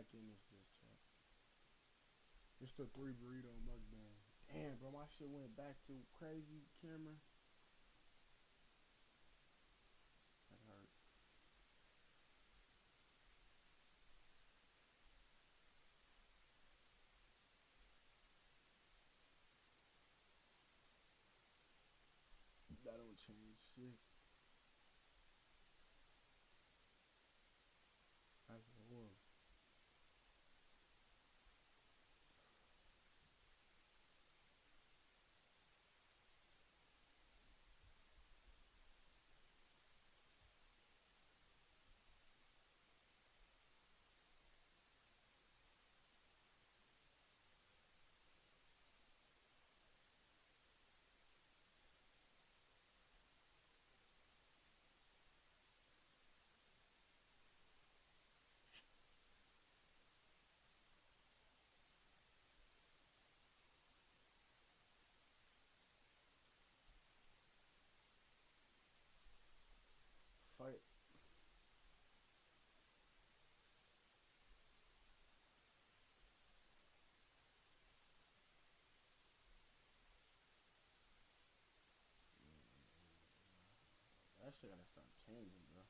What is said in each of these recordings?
like in this bitch, chat. It's the 3 burrito mukbang. Damn, bro, my shit went back to crazy camera. That hurt. That don't change shit. That's horrible. Fight. That shit gotta start changing, bro.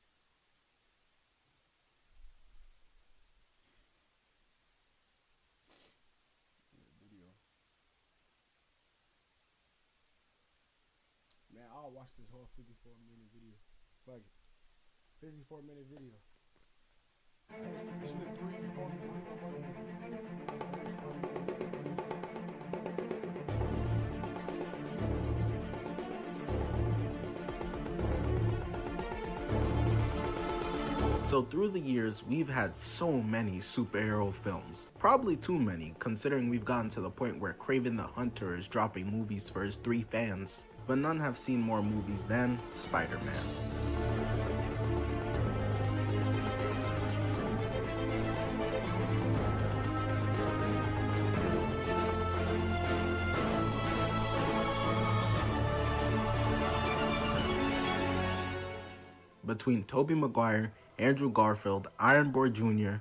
Video. Man, I'll watch this whole 54-minute video. Fuck it. 54-minute video. It's the 3 So through the years, we've had so many superhero films. Probably too many, considering we've gotten to the point where Kraven the Hunter is dropping movies for his 3 fans. But none have seen more movies than Spider-Man. Between Tobey Maguire, Andrew Garfield, Iron Boy Jr.,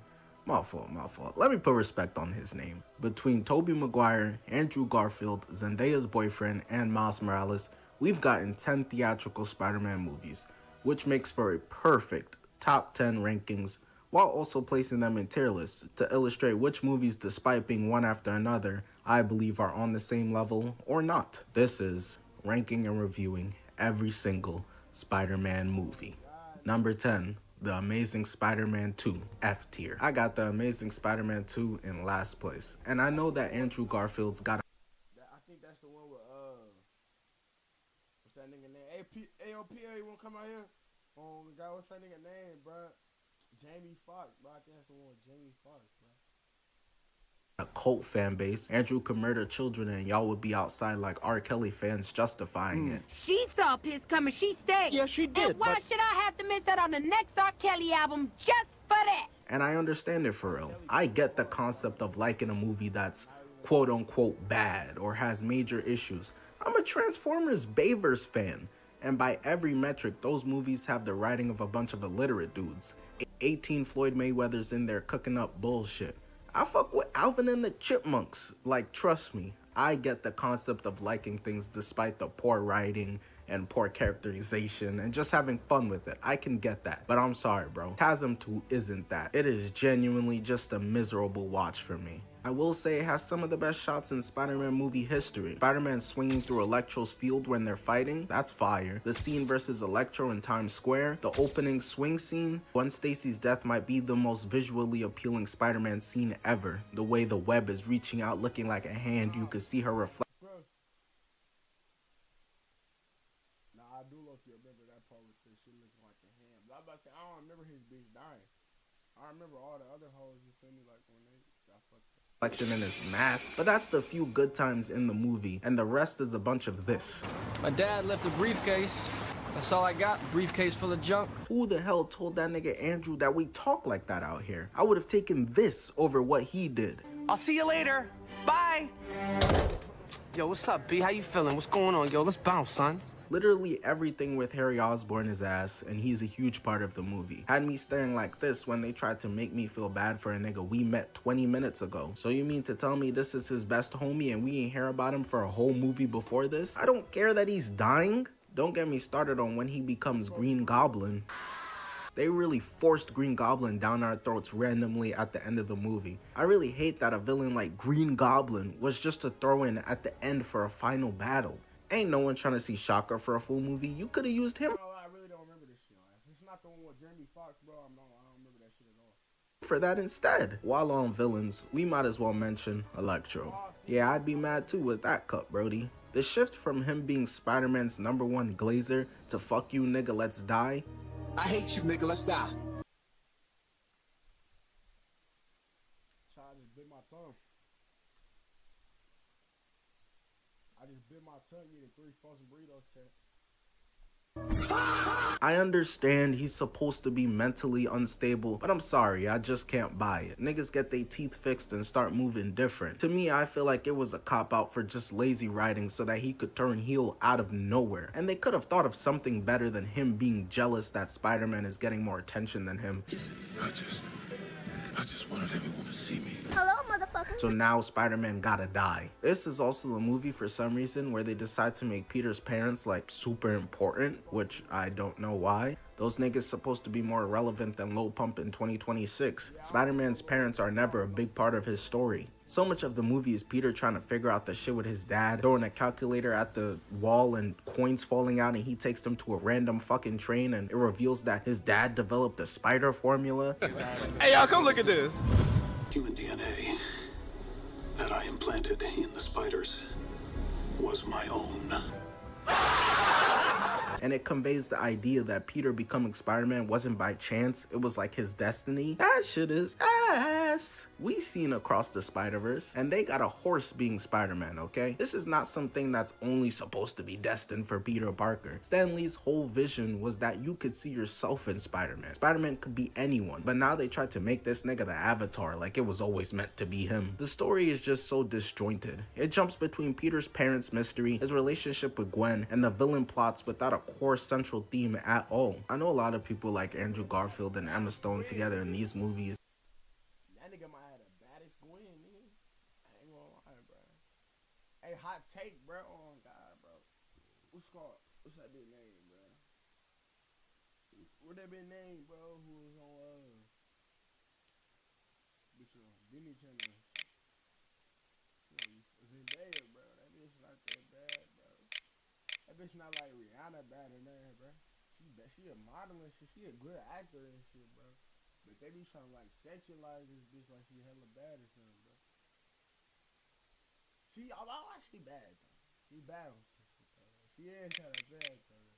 my fault. Let me put respect on his name. Between Tobey Maguire, Andrew Garfield, Zendaya's boyfriend, and Miles Morales, we've gotten 10 theatrical Spider-Man movies, which makes for a perfect top 10 rankings, while also placing them in tier lists to illustrate which movies, despite being one after another, I believe are on the same level or not. This is ranking and reviewing every single Spider-Man movie. Number 10. The Amazing Spider-Man 2, F tier. I got The Amazing Spider-Man 2 in last place, and I know that Andrew Garfield's got I think that's the one with, what's that nigga name? AOPA, you wanna come out here? Oh, God, what's that nigga name, bro? Jamie Foxx, bro. I think that's the one with Jamie Foxx, bro. a cult fan base. Andrew could murder children and y'all would be outside like R. Kelly fans justifying it. She saw piss coming, she stayed. Yeah, she did. And why should I have to miss out on the next R. Kelly album just for that? And I understand it for real. I get the concept of liking a movie that's quote unquote bad or has major issues. I'm a Transformers Bayverse fan. And by every metric, those movies have the writing of a bunch of illiterate dudes. 18 Floyd Mayweather's in there cooking up bullshit. I fuck with Alvin and the Chipmunks. Like, trust me, I get the concept of liking things despite the poor writing and poor characterization and just having fun with it. I can get that. But I'm sorry, bro. TASM 2 isn't that. It is genuinely just a miserable watch for me. I will say it has some of the best shots in Spider-Man movie history. Spider-Man swinging through Electro's field when they're fighting, that's fire. The scene versus Electro in Times Square, the opening swing scene. Gwen Stacy's death might be the most visually appealing Spider-Man scene ever. The way the web is reaching out looking like a hand, you could see her reflect. Nah, I do love you. Remember that part with the shit looking like a hand. But I about to say, I don't remember his bitch dying. I remember all the other hoes, you feel me, like when they got fucked up. In his mask, but that's the few good times in the movie, and the rest is a bunch of this. My dad left a briefcase. That's all I got, briefcase full of junk. Who the hell told that nigga Andrew that we talk like that out here? I would have taken this over what he did. I'll see you later. Bye. Yo, what's up, B? How you feeling? What's going on? Yo, let's bounce, son. Literally everything with Harry Osborn is ass, and he's a huge part of the movie. Had me staring like this when they tried to make me feel bad for a nigga we met 20 minutes ago. So you mean to tell me this is his best homie and we ain't hear about him for a whole movie before this? I don't care that he's dying. Don't get me started on when he becomes Green Goblin. They really forced Green Goblin down our throats randomly at the end of the movie. I really hate that a villain like Green Goblin was just a throw-in at the end for a final battle. Ain't no one trying to see Shocker for a full movie. You could have used him. I really don't remember this shit. It's not the one with Jeremy Fox, bro. I don't remember that shit at all. For that instead. While on villains, we might as well mention Electro. Yeah, I'd be mad too with that cut, Brody. The shift from him being Spider-Man's #1 glazer to fuck you nigga let's die. I hate you nigga, let's die. I just bit my tongue. Eating 3 frozen burritos set. I understand he's supposed to be mentally unstable, but I'm sorry, I just can't buy it. Niggas get their teeth fixed and start moving different. To me, I feel like it was a cop-out for just lazy writing so that he could turn heel out of nowhere. And they could have thought of something better than him being jealous that Spider-Man is getting more attention than him. I just wanted everyone to see me. Hello, motherfucker. So now Spider-Man gotta die. This is also a movie for some reason where they decide to make Peter's parents like super important, which I don't know why. Those niggas supposed to be more relevant than Lil Pump in 2026. Spider-Man's parents are never a big part of his story. So much of the movie is Peter trying to figure out the shit with his dad, throwing a calculator at the wall and coins falling out, and he takes them to a random fucking train and it reveals that his dad developed the spider formula. Hey, y'all, come look at this. Human DNA that I implanted in the spiders was my own. And it conveys the idea that Peter becoming Spider-Man wasn't by chance, it was like his destiny. That shit is ass. We seen Across the Spider-Verse, and they got a horse being Spider-Man, okay? This is not something that's only supposed to be destined for Peter Parker. Stan Lee's whole vision was that you could see yourself in Spider-Man. Spider-Man could be anyone, but now they tried to make this nigga the Avatar like it was always meant to be him. The story is just so disjointed. It jumps between Peter's parents' mystery, his relationship with Gwen, and the villain plots without a core central theme at all. I know a lot of people like Andrew Garfield and Emma Stone together in these movies. That nigga might have the baddest Gwen, nigga. I ain't gonna lie, bro. Hey, hot take, bro. Oh God, bro. What's that bitch name, bro? What that bitch name, bro? Who was on bitch on Disney Channel? Zendaya, bro. That bitch not that bad, bro. That bitch not like Rihanna bad in there, bro. She a model and shit. She a good actor and shit, bro. But they be trying to like sexualize this bitch like she hella bad or something, bro. She bad though. She bad on some shit though. She is kind of bad though.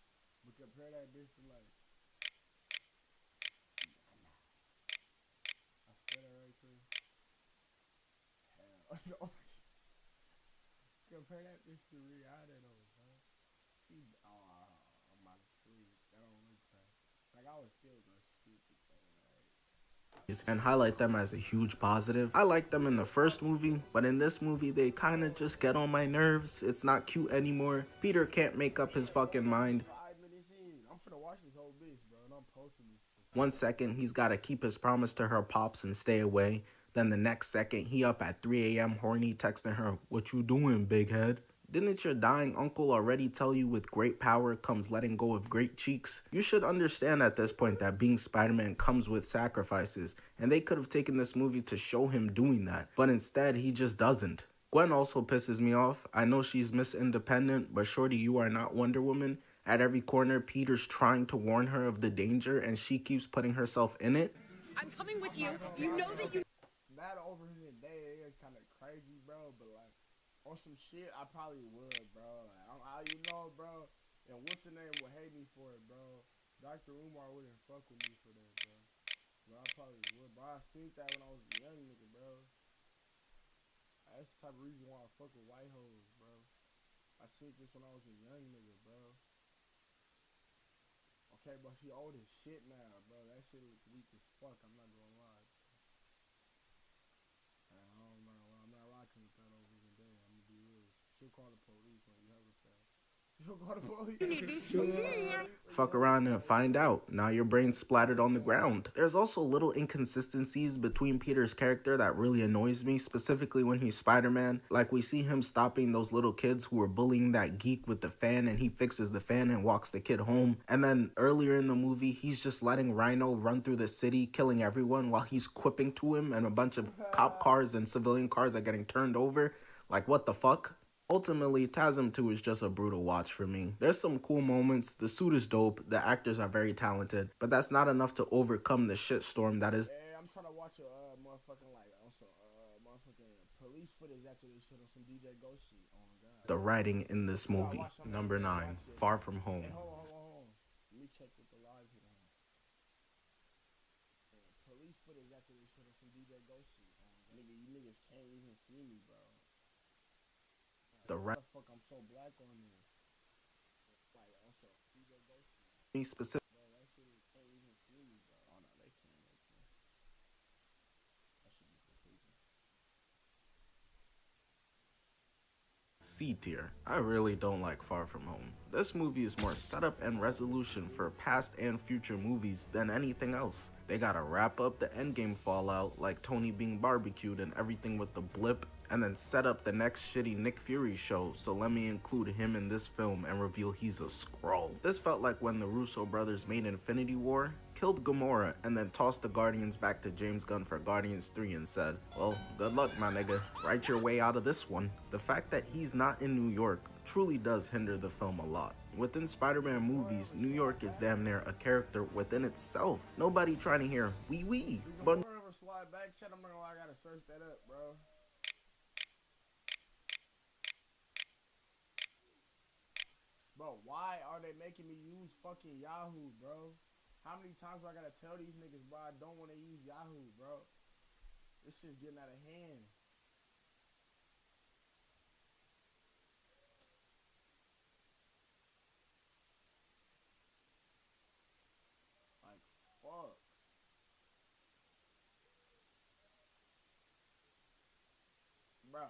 But compare that bitch to like Rihanna. I said that right too. Hell no. Compare that bitch to Rihanna though, bro. I'm about to sleep. That don't look bad. Like I was still gonna stupid though, And highlight them as a huge positive. I like them in the first movie, but in this movie they kind of just get on my nerves. It's not cute anymore. Peter can't make up his fucking mind. 5 minutes in. I'm finna watch this whole bitch, bro, and I'm posting this shit. 1 second he's gotta keep his promise to her pops and stay away. Then the next second he up at 3 a.m. horny texting her, "What you doing, big head?" Didn't your dying uncle already tell you with great power comes letting go of great cheeks? You should understand at this point that being Spider-Man comes with sacrifices, and they could have taken this movie to show him doing that, but instead he just doesn't. Gwen also pisses me off. I know she's Miss Independent, but shorty, you are not Wonder Woman. At every corner, Peter's trying to warn her of the danger, and she keeps putting herself in it. I'm coming with you. You know that you... That over here today is kind of crazy, bro, but like, on some shit, I probably would, bro. Like, you know, bro. And what's the name would hate me for it, bro. Dr. Umar wouldn't fuck with me for that, bro. But I probably would. But I seen that when I was a young nigga, bro. That's the type of reason why I fuck with white hoes, bro. I seen this when I was a young nigga, bro. Okay, but she old as shit now, bro. That shit look weak as fuck. I'm not gonna lie. I don't know. I'm not rocking with that over here today. I'm gonna be real. She'll call the police on you hella fast. You don't go to police. Fuck around and find out. Now your brain's splattered on the ground. There's also little inconsistencies between Peter's character that really annoys me, specifically when he's Spider-Man. Like we see him stopping those little kids who were bullying that geek with the fan, and he fixes the fan and walks the kid home. And then earlier in the movie, he's just letting Rhino run through the city, killing everyone while he's quipping to him, and a bunch of cop cars and civilian cars are getting turned over. Like, what the fuck? Ultimately, TASM 2 is just a brutal watch for me. There's some cool moments, the suit is dope, the actors are very talented, but that's not enough to overcome the shitstorm that is. Hey, I'm trying to watch a motherfucking like also motherfucking police footage after they shit on some DJ Ghost shit. Oh my god. The writing in this movie. Number 9, Far From Home. Hey, hold on. Let me check with the live hit on. Police footage after they shit on some DJ Ghost shit. Oh my god. Nigga, you niggas can't even see me, bro. The right. Fuck, I'm so black on this. Like also DJ Ghost shit. Me specific. Bro, that shit is can't even see me, bro. Oh no, they can. That should be confusing. C tier. I really don't like Far From Home. This movie is more setup and resolution for past and future movies than anything else. They gotta wrap up the endgame fallout, like Tony being barbecued and everything with the blip, and then set up the next shitty Nick Fury show, so let me include him in this film and reveal he's a Skrull. This felt like when the Russo brothers made Infinity War, killed Gamora, and then tossed the Guardians back to James Gunn for Guardians 3 and said, well, good luck, my nigga. Write your way out of this one. The fact that he's not in New York truly does hinder the film a lot. Within Spider-Man movies, New York is damn near a character within itself. Nobody trying to hear wee wee, but slide back, chat. I'm not gonna lie, I gotta search that up, bro. Bro, why are they making me use fucking Yahoo, bro? How many times do I gotta tell these niggas, bro, I don't want to use Yahoo, bro? This shit's getting out of hand. Like, fuck. Bro.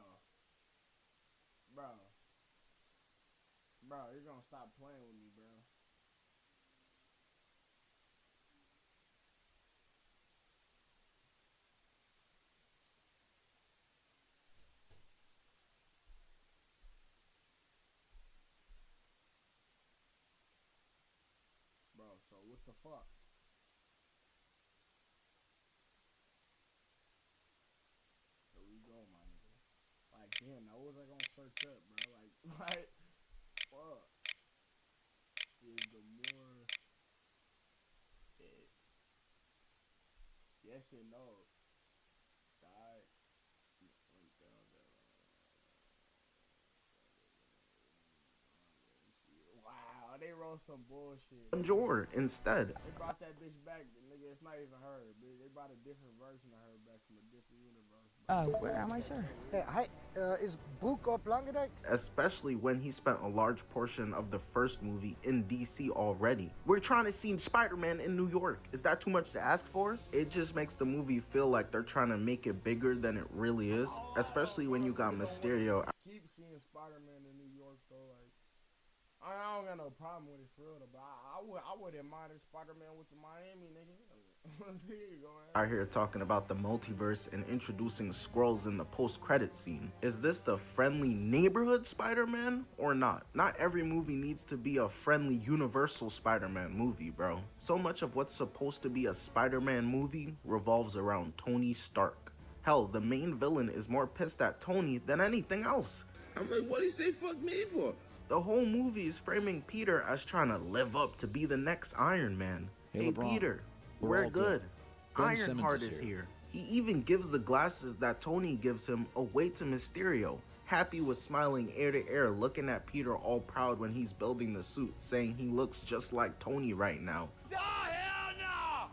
Bro, you're gonna stop playing with me, bro. Bro, so what the fuck? Here we go, my nigga. Like, damn, now what was I gonna search up, bro? Like, fuck. Is the more it yes and no. Die. Wow, they wrote some bullshit. Bonjour instead. They brought that bitch back, nigga. It's not even her, bitch. They brought a different version of her back from a different universe. Where am I, sir? Hi, is book up longer day? Especially when he spent a large portion of the first movie in DC already. We're trying to see Spider-Man in New York. Is that too much to ask for? It just makes the movie feel like they're trying to make it bigger than it really is, especially when you got Mysterio. Keep seeing Spider-Man in New York, though, like. I don't got no problem with it for real, but I wouldn't mind if Spider-Man went to Miami, nigga. Out here talking about the multiverse and introducing Skrulls in the post-credit scene. Is this the friendly neighborhood Spider-Man or not? Not every movie needs to be a friendly universal Spider-Man movie, bro. So much of what's supposed to be a Spider-Man movie revolves around Tony Stark. Hell, the main villain is more pissed at Tony than anything else. I'm like, what'd he say fuck me for? The whole movie is framing Peter as trying to live up to be the next Iron Man. Hey Peter, we're good. Ironheart is here. He even gives the glasses that Tony gives him away to Mysterio. Happy was smiling ear to ear, looking at Peter all proud when he's building the suit, saying he looks just like Tony right now. Oh, hell no!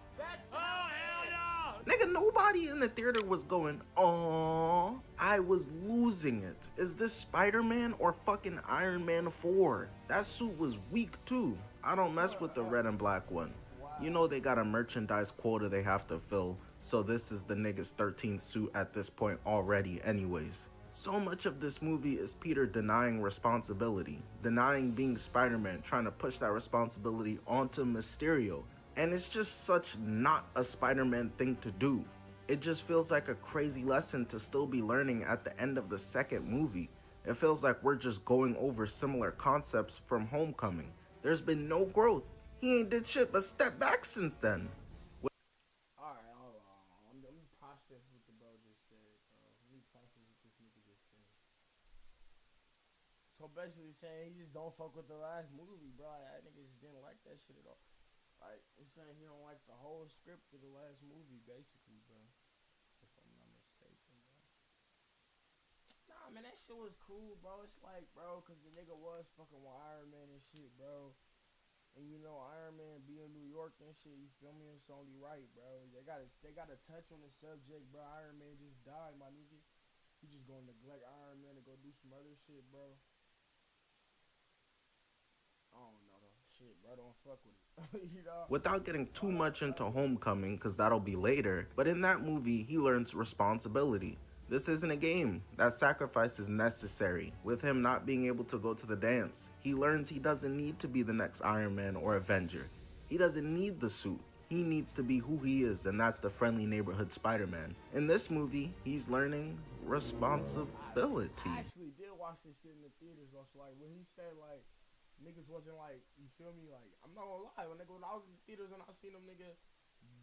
Oh, hell no! Nigga, nobody in the theater was going, aww. I was losing it. Is this Spider-Man or fucking Iron Man 4? That suit was weak too. I don't mess with the red and black one. You know they got a merchandise quota they have to fill, so this is the nigga's 13th suit at this point already anyways. So much of this movie is Peter denying responsibility, denying being Spider-Man, trying to push that responsibility onto Mysterio. And it's just such not a Spider-Man thing to do. It just feels like a crazy lesson to still be learning at the end of the second movie. It feels like we're just going over similar concepts from Homecoming. There's been no growth. He ain't did shit but step back since then. Alright, hold on. Let me process what the bro just said, bro. Let me process what this nigga just said. So basically saying he just don't fuck with the last movie, bro. Like, that nigga just didn't like that shit at all. Like, it's saying he don't like the whole script of the last movie, basically, bro. If I'm not mistaken, bro. Nah, man, that shit was cool, bro. It's like, bro, cause the nigga was fucking with Iron Man and shit, bro. And you know, Iron Man be in New York and shit, you feel me? It's only right, bro. They gotta touch on the subject, bro. Iron Man just died, my nigga. You just gonna neglect Iron Man to go do some other shit, bro. I don't know though. Shit, bro, don't fuck with it. You know? Without getting too much into Homecoming, cause that'll be later, but in that movie, he learns responsibility. This isn't a game. That sacrifice is necessary. With him not being able to go to the dance, he learns he doesn't need to be the next Iron Man or Avenger. He doesn't need the suit. He needs to be who he is, and that's the friendly neighborhood Spider-Man. In this movie, he's learning responsibility. I actually did watch this shit in the theaters, though. So, like, when he said, like, niggas wasn't, like, you feel me? Like, I'm not gonna lie. When I was in the theaters and I seen them nigga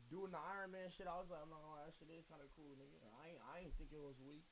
doing the Iron Man shit, I was like, I'm not gonna lie, that shit is kind of cool, nigga. I ain't think it was weak.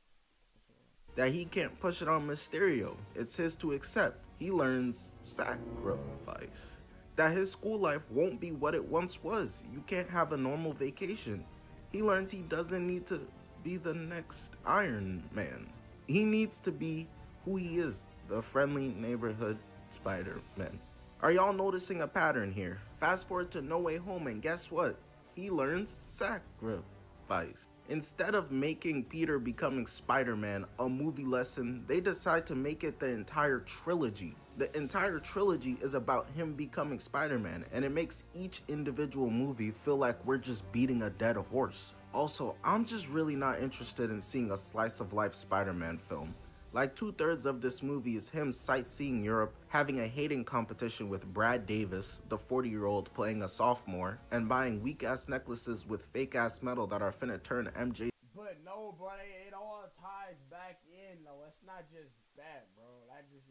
That he can't push it on Mysterio. It's his to accept. He learns sacrifice. That his school life won't be what it once was. You can't have a normal vacation. He learns he doesn't need to be the next Iron Man. He needs to be who he is, the friendly neighborhood Spider-Man. Are y'all noticing a pattern here? Fast forward to No Way Home and guess what? He learns sacrifice. Instead of making Peter becoming Spider-Man a movie lesson, they decide to make it the entire trilogy. The entire trilogy is about him becoming Spider-Man, and it makes each individual movie feel like we're just beating a dead horse. Also, I'm just really not interested in seeing a slice of life Spider-Man film. Like 2/3 of this movie is him sightseeing Europe, having a hating competition with Brad Davis, the 40-year-old playing a sophomore, and buying weak-ass necklaces with fake-ass metal that are finna turn MJ. But no, bro, it all ties back in, though. It's not just that, bro.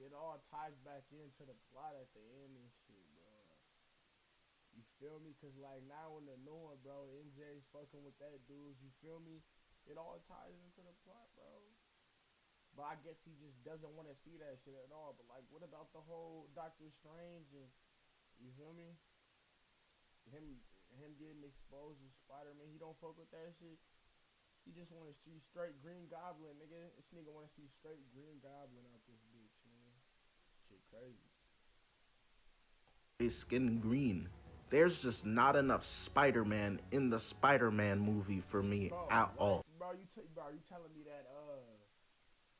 It all ties back into the plot at the end and shit, bro. You feel me? Cause like now in the new one, bro, MJ's fucking with that dude. You feel me? It all ties into the plot, bro. But I guess he just doesn't want to see that shit at all. But like, what about the whole Doctor Strange and you feel me? Him getting exposed as Spider-Man. He don't fuck with that shit. He just want to see straight Green Goblin, nigga. This nigga want to see straight Green Goblin out this bitch, nigga. Shit crazy. Skin green. There's just not enough Spider-Man in the Spider-Man movie for me at all. Bro, you telling me that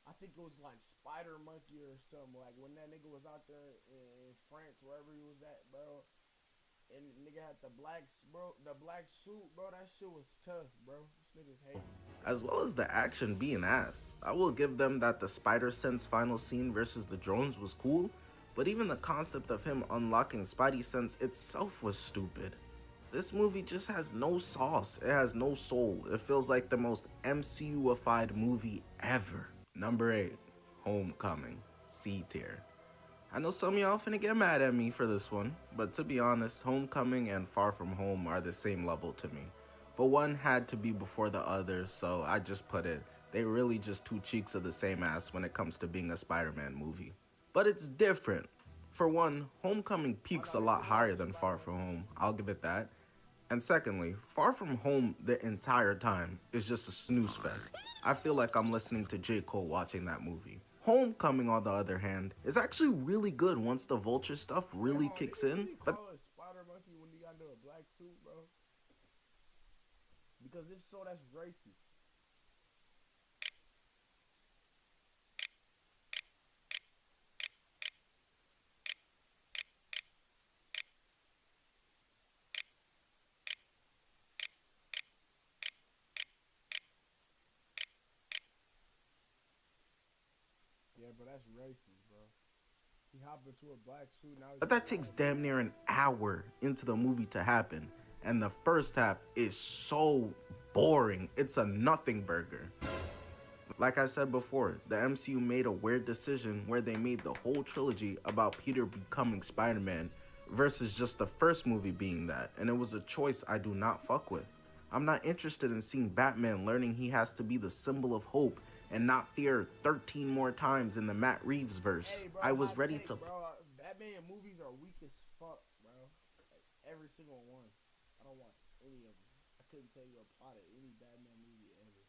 I think it was like Spider Monkey or something. Like when that nigga was out there in France, wherever he was at, bro. And nigga had the black suit, bro. That shit was tough, bro. This nigga's hating. As well as the action being ass. I will give them that the Spider-Sense final scene versus the drones was cool, but even the concept of him unlocking Spidey Sense itself was stupid. This movie just has no sauce. It has no soul. It feels like the most MCU-ified movie ever. Number 8, Homecoming, C tier. I know some of y'all finna get mad at me for this one, but to be honest, Homecoming and Far From Home are the same level to me. But one had to be before the other, so I just put it. They really just two cheeks of the same ass when it comes to being a Spider-Man movie. But it's different. For one, Homecoming peaks a lot higher than Far From Home, I'll give it that. And secondly, Far From Home the entire time is just a snooze fest. I feel like I'm listening to J. Cole watching that movie. Homecoming, on the other hand, is actually really good once the Vulture stuff really kicks in. But Spider Monkey when he got into a black suit, bro. Because if so, that's racist. Yeah, but that's racist, bro. He hopped into a black suit now. But that takes damn near an hour into the movie to happen, and the first half is so boring. It's a nothing burger. Like I said before, the MCU made a weird decision where they made the whole trilogy about Peter becoming Spider-Man versus just the first movie being that, and it was a choice I do not fuck with. I'm not interested in seeing Batman learning he has to be the symbol of hope and not fear 13 more times in the Matt Reeves verse. Hey, bro, I was ready to... Bro, Batman movies are weak as fuck, bro. Like, every single one. I don't watch any of them. I couldn't tell you a plot of any Batman movie ever.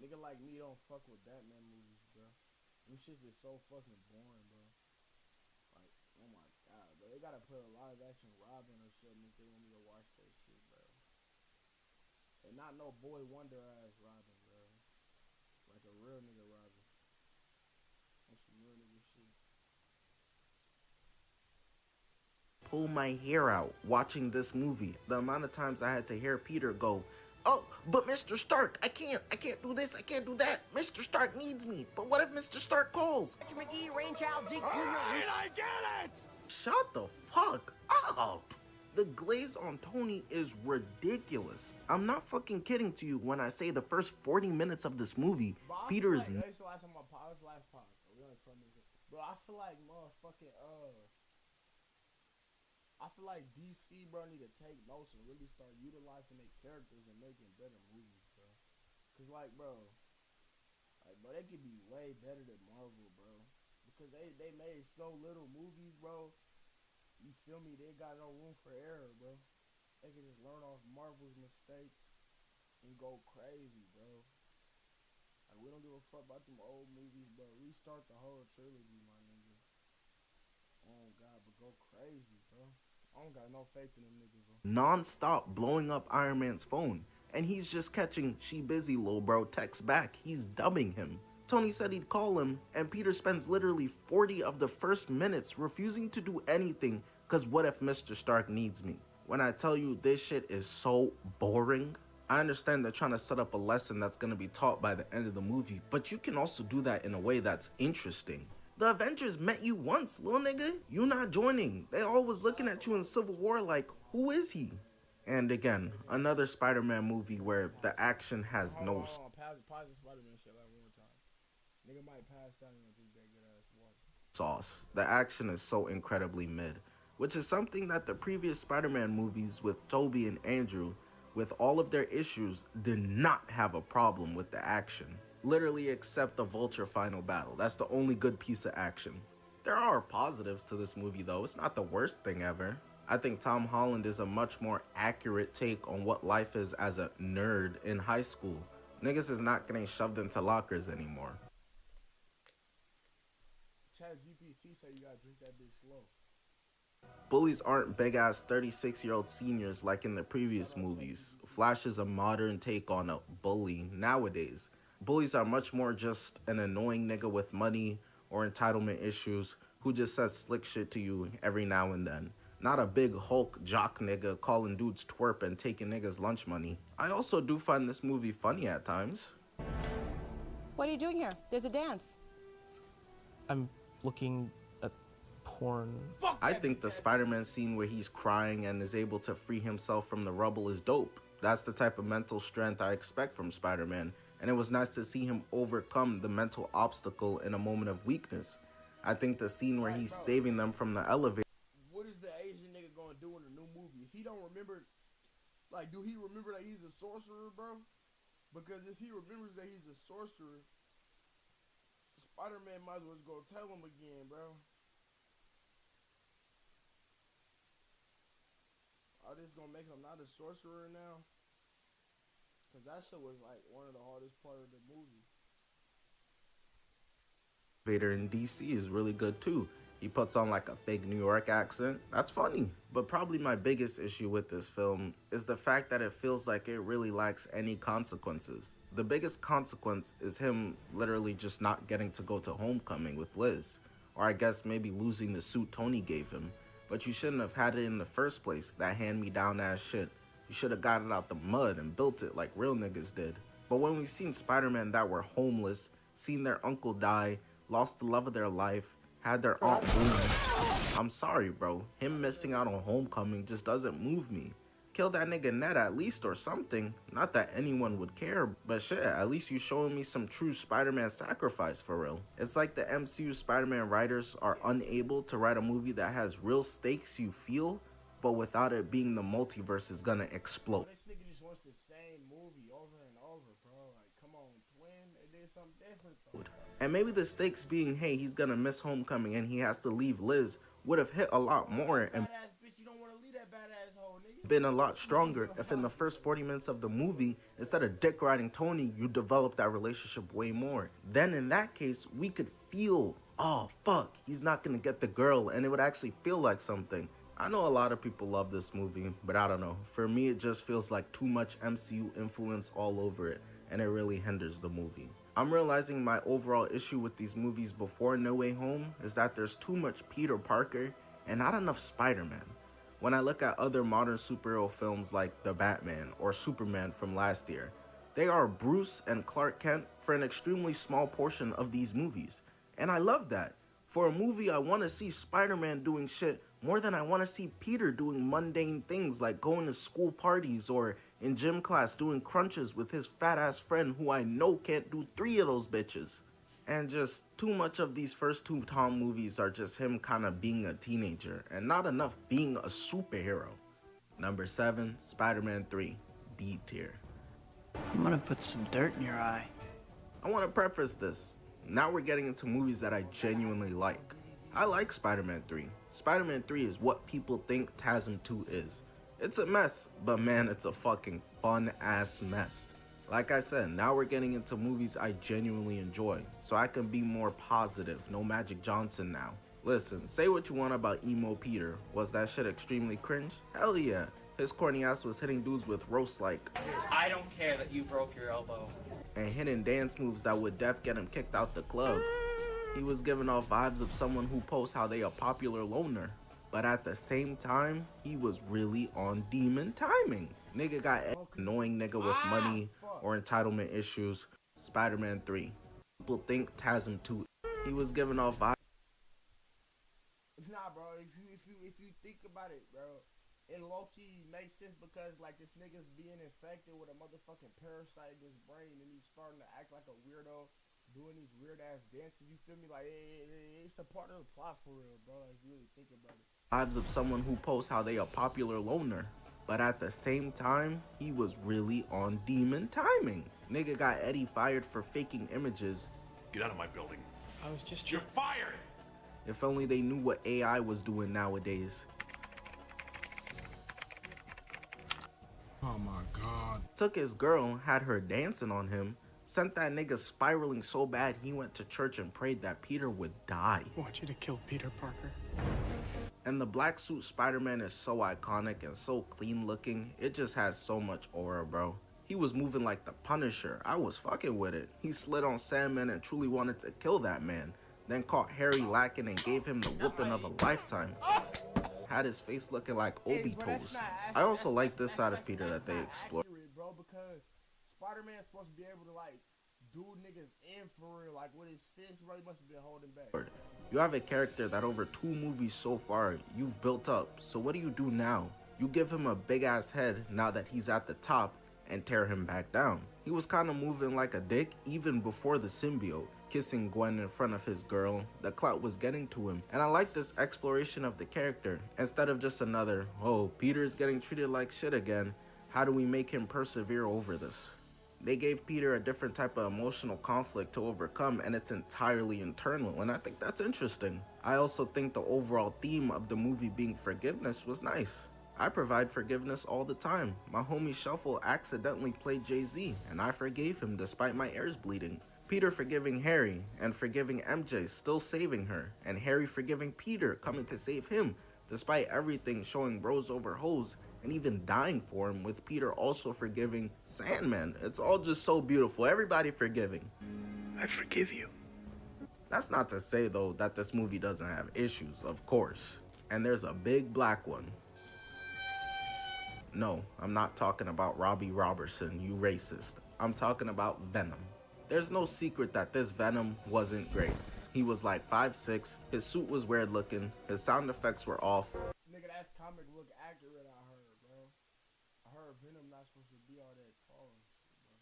Nigga like me don't fuck with Batman movies, bro. Them shits is so fucking boring, bro. Like, oh my god, bro. They gotta put a live action Robin or something if they want me to watch that shit, bro. And not no boy wonder ass Robin, bro. Like a real nigga Robin. On some real nigga shit. Pull my hair out watching this movie. The amount of times I had to hear Peter go, "Oh, but Mr. Stark, I can't do this, I can't do that. Mr. Stark needs me. But what if Mr. Stark calls?" McGee, Rainchild, Zeke Jr. Alright, I get it! Shut the fuck up. The glaze on Tony is ridiculous. I'm not fucking kidding to you when I say the first 40 minutes of this movie, Peter is... Bro, I feel like motherfucking, I feel like DC, bro, need to take notes and really start utilizing their characters and making better movies, bro. Cause like, bro, they could be way better than Marvel, bro. Because they made so little movies, bro. You feel me? They got no room for error, bro. They can just learn off Marvel's mistakes and go crazy, bro. Like, we don't give a fuck about them old movies, bro. Restart the whole trilogy, my nigga. Oh God, but go crazy, bro. I don't got no faith in them niggas, bro. Non-stop blowing up Iron Man's phone, and he's just catching "she busy, lil bro" text back. He's dubbing him. Tony said he'd call him, and Peter spends literally 40 of the first minutes refusing to do anything, cause what if Mr. Stark needs me? When I tell you this shit is so boring, I understand they're trying to set up a lesson that's gonna be taught by the end of the movie, but you can also do that in a way that's interesting. The Avengers met you once, little nigga. You not joining. They always looking at you in Civil War like, who is he? And again, another Spider-Man movie where the action has no Pause the Spider-Man shit like one more time. Nigga might pass out and drink that good ass water. sauce. The action is so incredibly mid, which is something that the previous Spider-Man movies with Tobey and Andrew, with all of their issues, did not have a problem with the action. Literally except the Vulture final battle. That's the only good piece of action. There are positives to this movie though. It's not the worst thing ever. I think Tom Holland is a much more accurate take on what life is as a nerd in high school. Niggas is not getting shoved into lockers anymore. ChatGPT say you gotta drink that bitch slow. Bullies aren't big-ass 36-year-old seniors like in the previous movies. Flash is a modern take on a bully nowadays. Bullies are much more just an annoying nigga with money or entitlement issues who just says slick shit to you every now and then. Not a big Hulk jock nigga calling dudes twerp and taking niggas lunch money. I also do find this movie funny at times. What are you doing here? There's a dance. I'm looking at porn. I think the Spider-Man scene where he's crying and is able to free himself from the rubble is dope. That's the type of mental strength I expect from Spider-Man, and it was nice to see him overcome the mental obstacle in a moment of weakness. I think the scene where he's saving them from the elevator. What is the Asian nigga gonna do in a new movie? If he don't remember, like, do he remember that he's a sorcerer, bro? Because if he remembers that he's a sorcerer, Spider-Man might as well go tell him again, bro. Are they just gonna make him not a sorcerer now? Cause that shit was like one of the hardest part of the movie. Vader in DC is really good too. He puts on like a fake New York accent. That's funny. But probably my biggest issue with this film is the fact that it feels like it really lacks any consequences. The biggest consequence is him literally just not getting to go to homecoming with Liz. Or I guess maybe losing the suit Tony gave him. But you shouldn't have had it in the first place, that hand-me-down ass shit. You should have got it out the mud and built it like real niggas did. But when we've seen Spider-Man that were homeless seen their uncle die, lost the love of their life, had their aunt boomed. I'm sorry, bro. Him missing out on Homecoming just doesn't move me. Kill that nigga Ned at least or something. Not that anyone would care, but shit, at least you showing me some true Spider-Man sacrifice for real. It's like the MCU Spider-Man writers are unable to write a movie that has real stakes you feel, but without it being the multiverse is gonna explode. This nigga just wants the same movie over and over, bro. Like, come on, twin, they did something different though. And maybe the stakes being, hey, he's gonna miss Homecoming and he has to leave Liz would have hit a lot more and been a lot stronger if in the first 40 minutes of the movie, instead of dick riding Tony, you develop that relationship way more. Then in that case, we could feel, oh fuck, he's not gonna get the girl, and it would actually feel like something. I know a lot of people love this movie, but I don't know. For me, it just feels like too much MCU influence all over it, and it really hinders the movie. I'm realizing my overall issue with these movies before No Way Home is that there's too much Peter Parker and not enough Spider-Man. When I look at other modern superhero films like The Batman or Superman from last year, they are Bruce and Clark Kent for an extremely small portion of these movies. And I love that. For a movie, I want to see Spider-Man doing shit more than I want to see Peter doing mundane things like going to school parties or in gym class doing crunches with his fat ass friend who I know can't do 3 of those bitches. And just too much of these first 2 Tom movies are just him kind of being a teenager and not enough being a superhero. Number 7, Spider-Man 3, B tier. I'm gonna put some dirt in your eye. I want to preface this. Now we're getting into movies that I genuinely like. I like Spider-Man 3. Spider-Man 3 is what people think TASM 2 is. It's a mess, but man, it's a fucking fun ass mess. Like I said, now we're getting into movies I genuinely enjoy, so I can be more positive, no Magic Johnson now. Listen, say what you want about emo Peter. Was that shit extremely cringe? Hell yeah. His corny ass was hitting dudes with roast like, I don't care that you broke your elbow. And hitting dance moves that would def get him kicked out the club. He was giving off vibes of someone who posts how they a popular loner. But at the same time, he was really on demon timing. Nigga got annoying nigga with money or entitlement issues. Spider-Man 3. People think TASM 2. He was giving off vibes. Nah, bro. If you think about it, bro, it low-key makes sense because like this nigga's being infected with a motherfucking parasite in his brain and he's starting to act like a weirdo, doing these weird ass dances. You feel me? Like it's a part of the plot for real, bro. If you really think about it. Vibes of someone who posts how they a popular loner. But at the same time, he was really on demon timing. Nigga got Eddie fired for faking images. Get out of my building. I was just... You're fired! If only they knew what AI was doing nowadays. Oh my god. Took his girl, had her dancing on him, sent that nigga spiraling so bad he went to church and prayed that Peter would die. I want you to kill Peter Parker. And the black suit Spider-Man is so iconic and so clean looking, it just has so much aura, bro. He was moving like the Punisher. I was fucking with it. He slid on Sandman and truly wanted to kill that man. Then caught Harry lacking and gave him the whooping of a lifetime. Had his face looking like Obi toes. I also like this side of Peter that they explore. Bro, because Spider-Man's supposed to be able to like do niggas in for real, like with his fist, bro. He must have been holding back. You have a character that over 2 movies so far you've built up. So what do you do now? You give him a big ass head now that he's at the top and tear him back down. He was kind of moving like a dick even before the symbiote, kissing Gwen in front of his girl. The clout was getting to him, and I like this exploration of the character. Instead of just another, oh, Peter's getting treated like shit again, how do we make him persevere over this? They gave Peter a different type of emotional conflict to overcome, and it's entirely internal, and I think that's interesting. I also think the overall theme of the movie being forgiveness was nice. I provide forgiveness all the time. My homie Shuffle accidentally played Jay-Z, and I forgave him despite my ears bleeding. Peter forgiving Harry, and forgiving MJ, still saving her, and Harry forgiving Peter, coming to save him, despite everything showing bros over hoes, and even dying for him, with Peter also forgiving Sandman. It's all just so beautiful. Everybody forgiving. I forgive you. That's not to say, though, that this movie doesn't have issues, of course. And there's a big black one. No, I'm not talking about Robbie Robertson, you racist. I'm talking about Venom. There's no secret that this Venom wasn't great. He was like 5'6", his suit was weird looking, his sound effects were off. Nigga, that's comic book accurate, I heard, bro. I heard Venom not supposed to be all that tall and shit, bro.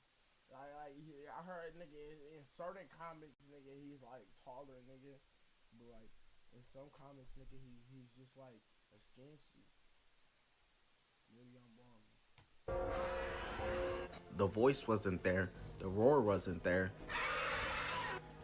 I heard, nigga, in certain comics, nigga, he's like taller, nigga. But like, in some comics, nigga, he's just like a skin suit. Maybe I'm wrong. The voice wasn't there, the roar wasn't there,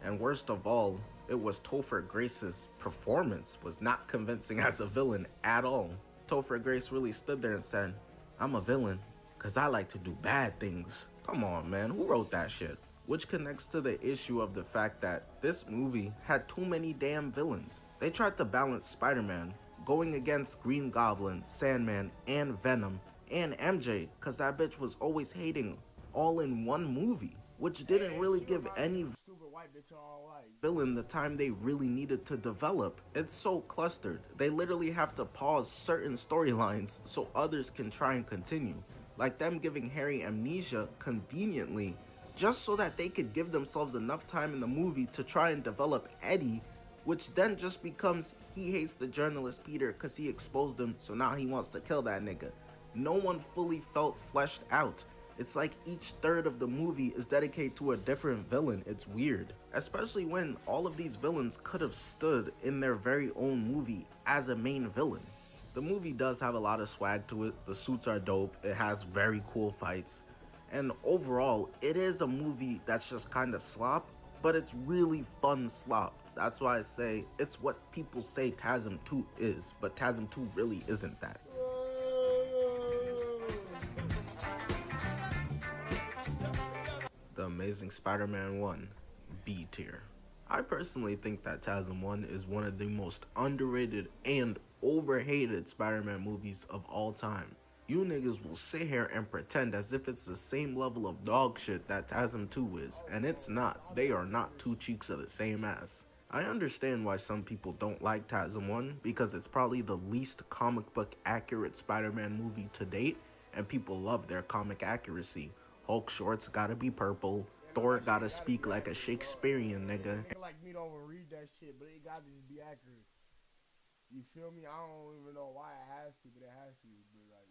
and worst of all, it was Topher Grace's performance was not convincing as a villain at all. Topher Grace really stood there and said, "I'm a villain because I like to do bad things." Come on, man, who wrote that shit? Which connects to the issue of the fact that this movie had too many damn villains. They tried to balance Spider-Man, going against Green Goblin, Sandman, and Venom, and MJ, cause that bitch was always hating all in one movie, which didn't really give any villain the time they really needed to develop. It's so clustered. They literally have to pause certain storylines so others can try and continue. Like them giving Harry amnesia conveniently, just so that they could give themselves enough time in the movie to try and develop Eddie, which then just becomes he hates the journalist Peter cause he exposed him, so now he wants to kill that nigga. No one fully felt fleshed out. It's like each third of the movie is dedicated to a different villain. It's weird. Especially when all of these villains could have stood in their very own movie as a main villain. The movie does have a lot of swag to it. The suits are dope. It has very cool fights. And overall, it is a movie that's just kind of slop, but it's really fun slop. That's why I say it's what people say TASM 2 is, but TASM 2 really isn't that. The Amazing Spider-Man 1, B tier. I personally think that TASM 1 is one of the most underrated and overhated Spider-Man movies of all time. You niggas will sit here and pretend as if it's the same level of dog shit that TASM 2 is, and it's not. They are not two cheeks of the same ass. I understand why some people don't like TASM 1, because it's probably the least comic book accurate Spider-Man movie to date, and people love their comic accuracy. Hulk shorts gotta be purple, Thor gotta speak like a Shakespearean nigga. Like me don't read that shit, but it gotta just be accurate. You feel me? I don't even know why it has to, but it has to. But like,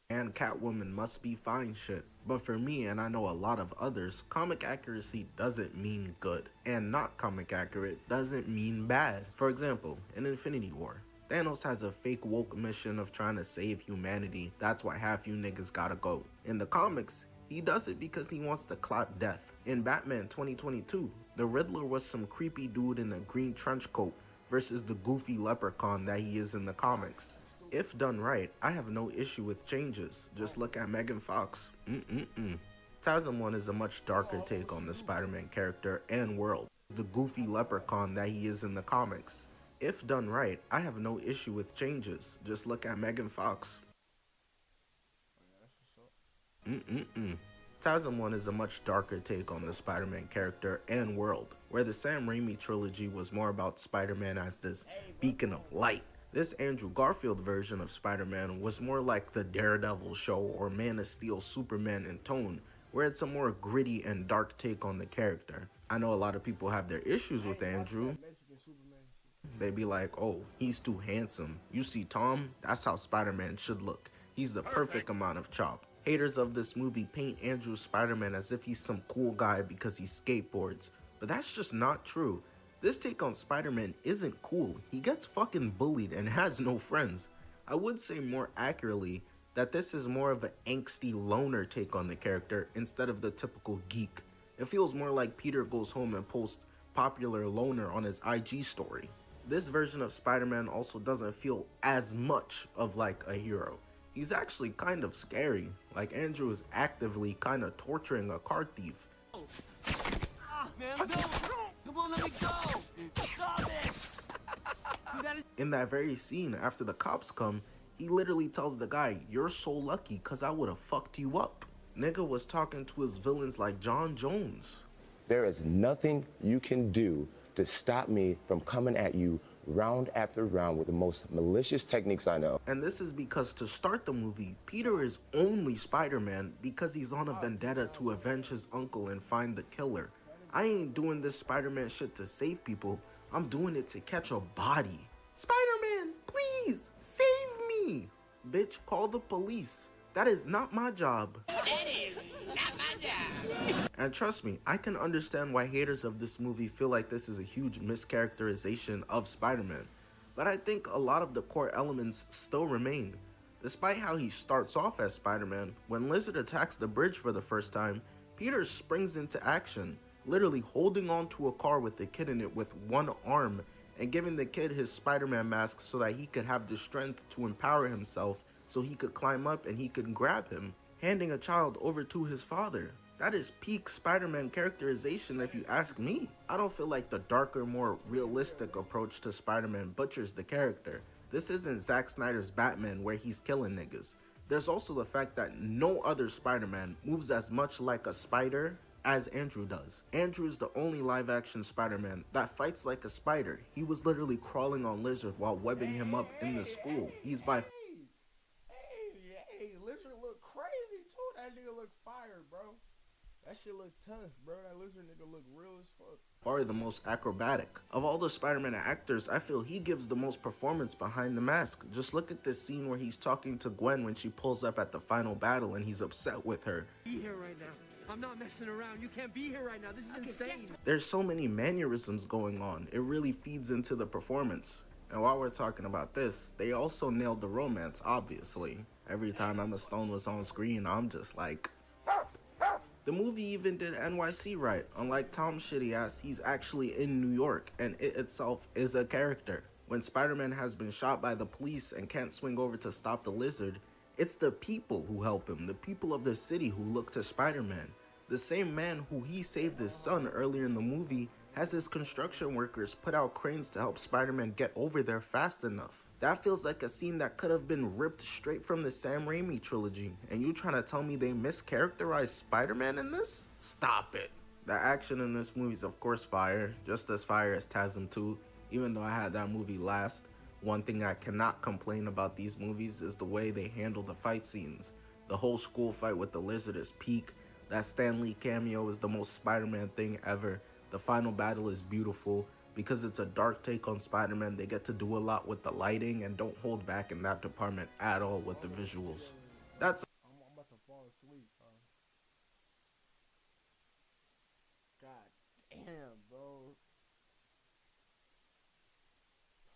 and Catwoman must be fine shit. But for me, and I know a lot of others, comic accuracy doesn't mean good, and not comic accurate doesn't mean bad. For example, in Infinity War, Thanos has a fake woke mission of trying to save humanity. That's why half you niggas gotta go. In the comics, he does it because he wants to clap death. In Batman 2022, the Riddler was some creepy dude in a green trench coat versus the goofy leprechaun that he is in the comics. If done right, I have no issue with changes. Just look at Megan Fox. TASM 1 is a much darker take on the Spider-Man character and world. The goofy leprechaun that he is in the comics. If done right, I have no issue with changes. Just look at Megan Fox. TASM 1 is a much darker take on the Spider-Man character and world, where the Sam Raimi trilogy was more about Spider-Man as this beacon of light. This Andrew Garfield version of Spider-Man was more like the Daredevil show or Man of Steel Superman in tone, where it's a more gritty and dark take on the character. I know a lot of people have their issues with Andrew. They be like, oh, he's too handsome. You see Tom? That's how Spider-Man should look. He's the perfect amount of chop. Haters of this movie paint Andrew Spider-Man as if he's some cool guy because he skateboards, but that's just not true. This take on Spider-Man isn't cool. He gets fucking bullied and has no friends. I would say more accurately that this is more of an angsty loner take on the character instead of the typical geek. It feels more like Peter goes home and posts popular loner on his IG story. This version of Spider-Man also doesn't feel as much of like a hero. He's actually kind of scary, like Andrew is actively kind of torturing a car thief. Man, no. Come on, let me go. Stop it. In that very scene, after the cops come, he literally tells the guy, "You're so lucky cause I would've fucked you up." Nigga was talking to his villains like John Jones. There is nothing you can do to stop me from coming at you round after round with the most malicious techniques I know. And this is because to start the movie, Peter is only Spider-Man because he's on a vendetta to avenge his uncle and find the killer. I ain't doing this Spider-Man shit to save people. I'm doing it to catch a body. Spider-Man, please, save me! Bitch, call the police. That is not my job. That is not my job. And trust me, I can understand why haters of this movie feel like this is a huge mischaracterization of Spider-Man. But I think a lot of the core elements still remain. Despite how he starts off as Spider-Man, when Lizard attacks the bridge for the first time, Peter springs into action, literally holding on to a car with the kid in it with one arm and giving the kid his Spider-Man mask so that he could have the strength to empower himself so he could climb up and he could grab him, handing a child over to his father. That is peak Spider-Man characterization if you ask me. I don't feel like the darker, more realistic approach to Spider-Man butchers the character. This isn't Zack Snyder's Batman where he's killing niggas. There's also the fact that no other Spider-Man moves as much like a spider as Andrew does. Andrew is the only live-action Spider-Man that fights like a spider. He was literally crawling on Lizard while webbing him up in the school. He's by Lizard look crazy too. That nigga look fire, bro. That shit look tough, bro. That Lizard nigga look real as fuck. far the most acrobatic. Of all the Spider-Man actors, I feel he gives the most performance behind the mask. Just look at this scene where he's talking to Gwen when she pulls up at the final battle and he's upset with her. Be here right now. I'm not messing around. You can't be here right now. This is insane. There's so many mannerisms going on. It really feeds into the performance. And while we're talking about this, they also nailed the romance, obviously. Every time Emma Stone was on screen, I'm just like... The movie even did NYC right. Unlike Tom's shitty ass, he's actually in New York, and it itself is a character. When Spider-Man has been shot by the police and can't swing over to stop the Lizard, it's the people who help him, the people of the city who look to Spider-Man. The same man who he saved his son earlier in the movie has his construction workers put out cranes to help Spider-Man get over there fast enough. That feels like a scene that could have been ripped straight from the Sam Raimi trilogy, and you trying to tell me they mischaracterized Spider-Man in this? Stop it. The action in this movie is of course fire, just as fire as TASM 2, even though I had that movie last. One thing I cannot complain about these movies is the way they handle the fight scenes. The whole school fight with the Lizard is peak. That Stan Lee cameo is the most Spider-Man thing ever. The final battle is beautiful. Because it's a dark take on Spider-Man, they get to do a lot with the lighting and don't hold back in that department at all with the visuals. That's I'm about to fall asleep, bro. God damn, bro.